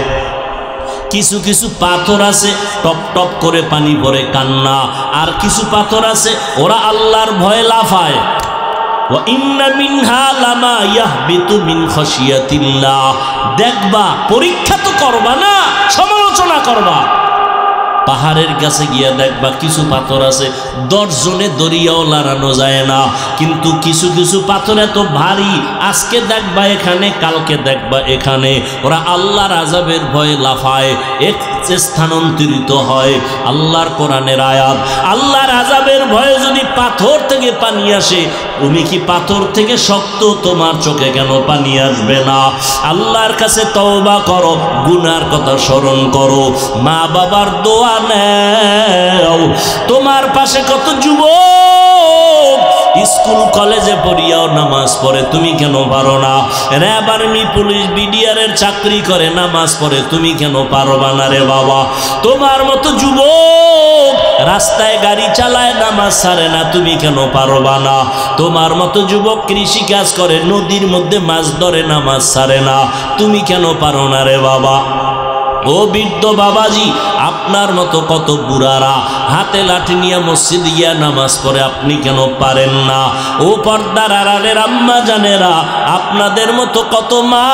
Speaker 1: কিছু কিছু পাথর আছে টপ টপ করে পানি পড়ে কান্না, আর কিছু পাথর আছে ওরা আল্লাহর ভয়ে লাফায়। ওয়া ইন্না মিনহা লামা ইয়াহবিতু মিন খাশিয়াতিল্লাহ। দেখবা, পরীক্ষা তো করবা না, সমালোচনা করবা। পাহাড়ের কাছে গিয়া দেখবা কিছু পাথর আছে 10 জনে দরিয়াও লাড়ানো যায় না, কিন্তু কিছু কিছু পাথর এত ভারী, আজকে দেখবা এখানে, কালকে দেখবা এখানে। ওরা আল্লাহর আযাবের ভয়ে লাফায়, এক স্থানান্তরিত হয়। আল্লাহর কোরআনের আয়াত, আল্লাহর আযাবের ভয়ে যদি পাথর থেকে পানি আসে, তুমি কি পাথর থেকে শক্ত তোমার চোখে কেন পানি আসবে না? আল্লাহর কাছে তওবা করো, গুনার কথা স্মরণ করো, মা বাবার দোয়া নেও। তোমার পাশে কত যুবক স্কুল কলেজে পড়িয়াও নামাজ পড়ে, তুমি কেন পারো না? র্যাব, আর্মি, পুলিশ, বিডিআরের চাকরি করে, নামাজ পড়ে, তুমি কেন পারবা না রে বাবা? তোমার মতো যুবক রাস্তায় গাড়ি চালায়, নামাজ ছাড়ে না, তুমি কেন পারবা না? তোমার মতো যুবক কৃষি কাজ করে, নদীর মধ্যে মাছ ধরে, নামাজ ছাড়ে না, তুমি কেন পারো না রে বাবা? ও বৃদ্ধ বাবাজি, আপনার মতো কত বুড়ারা হাতে লাঠি নিয়ে মসজিদ গিয়া নামাজ পড়ে, আপনি কেন পারেন না? ও পর্দার আড়ালের আম্মা জানেরা, আপনাদের মতো কত মা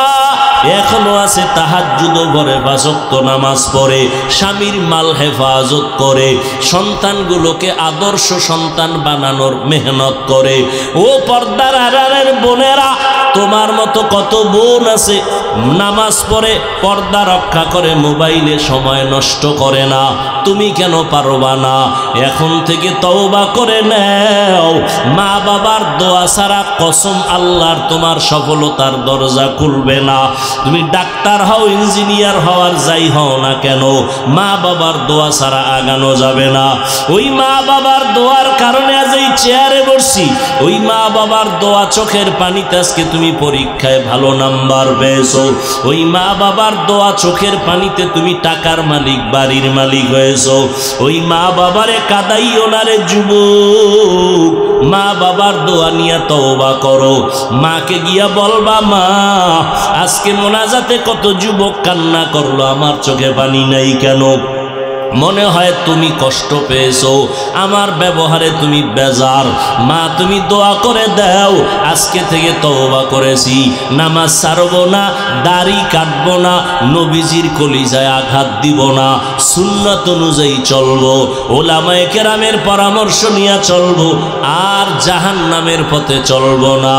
Speaker 1: এখনো আছে তাহাজ্জুদ করে 5 ওয়াক্ত নামাজ পড়ে, স্বামীর মাল হেফাজত করে, সন্তানগুলোকে আদর্শ সন্তান বানানোর মেহনত করে। ও পর্দার আড়ালের বোনেরা, তোমার মতো কত বোন আছে নামাজ পড়ে, পর্দা রক্ষা করে, মোবাইলে সময় নষ্ট করে না, তুমি কেন পারবা না? এখন থেকে তওবা করে নাও। মা বাবার দোয়া ছাড়া কসম আল্লাহর তোমার সফলতার দরজা খুলবে না। তুমি ডাক্তার হও, ইঞ্জিনিয়ার হওয়ার যাই হও না কেন, মা বাবার দোয়া ছাড়া আগানো যাবে না। ওই মা বাবার দোয়ার কারণে আজ এই চেয়ারে বসছি, ওই মা বাবার দোয়া, চোখের পানিতে আজকে তুমি পরীক্ষায় ভালো নাম্বার পেয়েছো, ওই মা বাবার দোয়া, চোখের পানিতে তুমি টাকার মালিক, বাড়ির মালিক হয়েছো। ওই মা বাবারে কাদাইও না রে যুবক, মা বাবার দোয়া নিয়ে তওবা করো। মাকে গিয়া বলবা, মা আজকে মোনাজাতে কত যুবক কান্না করলো, আমার চোখে পানি নাই কেন? মনে হয় তুমি কষ্ট পেয়েছো, আমার ব্যবহারে তুমি বেজার। মা তুমি দোয়া করে দাও, আজকে থেকে তওবা করেছি, নামাজ ছাড়বো না, দাড়ি কাটবো না, নবীজির কলিজায় আঘাত দিব না, সুন্নাত অনুযায়ী চলবো, ওলামায়ে কেরামের পরামর্শ নিয়ে চলবো, আর জাহান্নামের পথে চলবো না।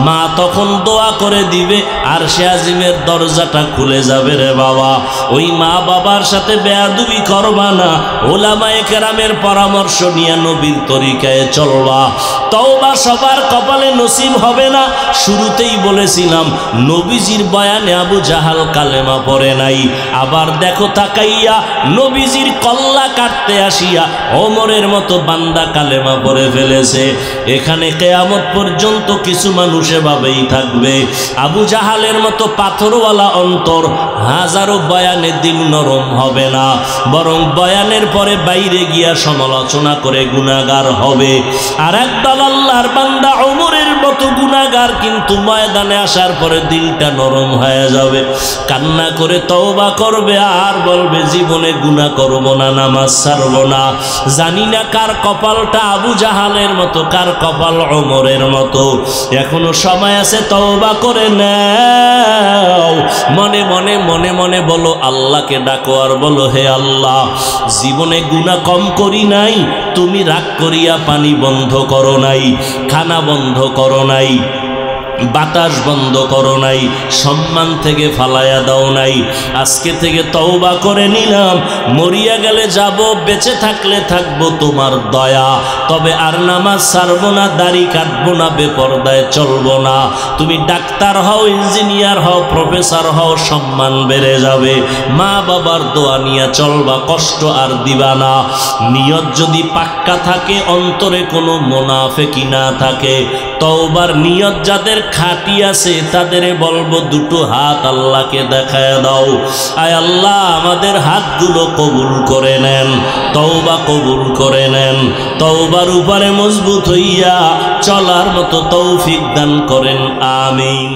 Speaker 1: মা তখন দোয়া করে দিবে, আর সে আজিমের দরজাটা খুলে যাবে রে বাবা। ওই মা বাবার সাথে বেয়াদবি করবা না, ওলামায়ে কেরামের পরামর্শ নিয়ে নবীর তরিকায় চলবা। তওবা সবার কপালে নসিব হবে না। শুরুতেই বলেছিলাম নবীজির বয়ানে আবু জাহাল কালেমা পড়ে নাই। আবার দেখো তাকাইয়া নবীজির কল্লা কাটতে আসিয়া ওমরের মতো বান্দা কালেমা পড়ে ফেলেছে। এখানে কিয়ামত পর্যন্ত কিছু মানুষ এভাবেই থাকবে, আবু জাহালের মতো পাথরওয়ালা অন্তর, হাজারো বয়ানে দিল নরম হবে না, বরং বয়ানের পরে বাইরে গিয়া সমালোচনা করে গুনাহগার হবে। আর একদল আল্লাহর বান্দা ওমরের মতো গুনাহগার, কিন্তু ময়দানে আসার পরে দিলটা নরম হয়ে যাবে, কান্না করে তওবা করবে আর বলবে জীবনে গুনাহ করব না, নামাজ ছাড়ব না। জানি না কার কপালটা আবু জাহালের মতো, কার কপাল ওমরের মতো। এখনো সময় আছে, তওবা করে নাও। মনে মনে মনে মনে বলো, আল্লাহকে ডাকো আর বলো, হে আল্লাহ, জীবনে গুনাহ কম করি নাই, তুমি রাগ করিয়া পানি বন্ধ করো নাই, খানা বন্ধ করো নাই, বাতাস বন্ধ করো নাই, সম্মান থেকে ফালাইয়া দাও নাই। আজকে থেকে তওবা করে নিলাম, মরিয়া গেলে যাব, বেঁচে থাকলে থাকবো তোমার দয়া। তবে আর নামাজ ছাড়বো না, দাড়ি কাটবো না, বেপরদায় চলবো না। তুমি ডাক্তার হও, ইঞ্জিনিয়ার হও, প্রফেসর হও, সম্মান বেড়ে যাবে। মা বাবার দোয়া নিয়ে চলবা, কষ্ট আর দিবা না। নিয়ত যদি পাক্কা থাকে, অন্তরে কোনো মুনাফিকি না থাকে, তওবার নিয়ত যাদের খাঁটি আছে তাদের বলবো দুটো হাত আল্লাহকে দেখায় দাও। আয় আল্লাহ, আমাদের হাতগুলো কবুল করে নেন, তওবা কবুল করে নেন, তওবার উপরে মজবুত হইয়া চলার মতো তৌফিক দান করেন, আমিন।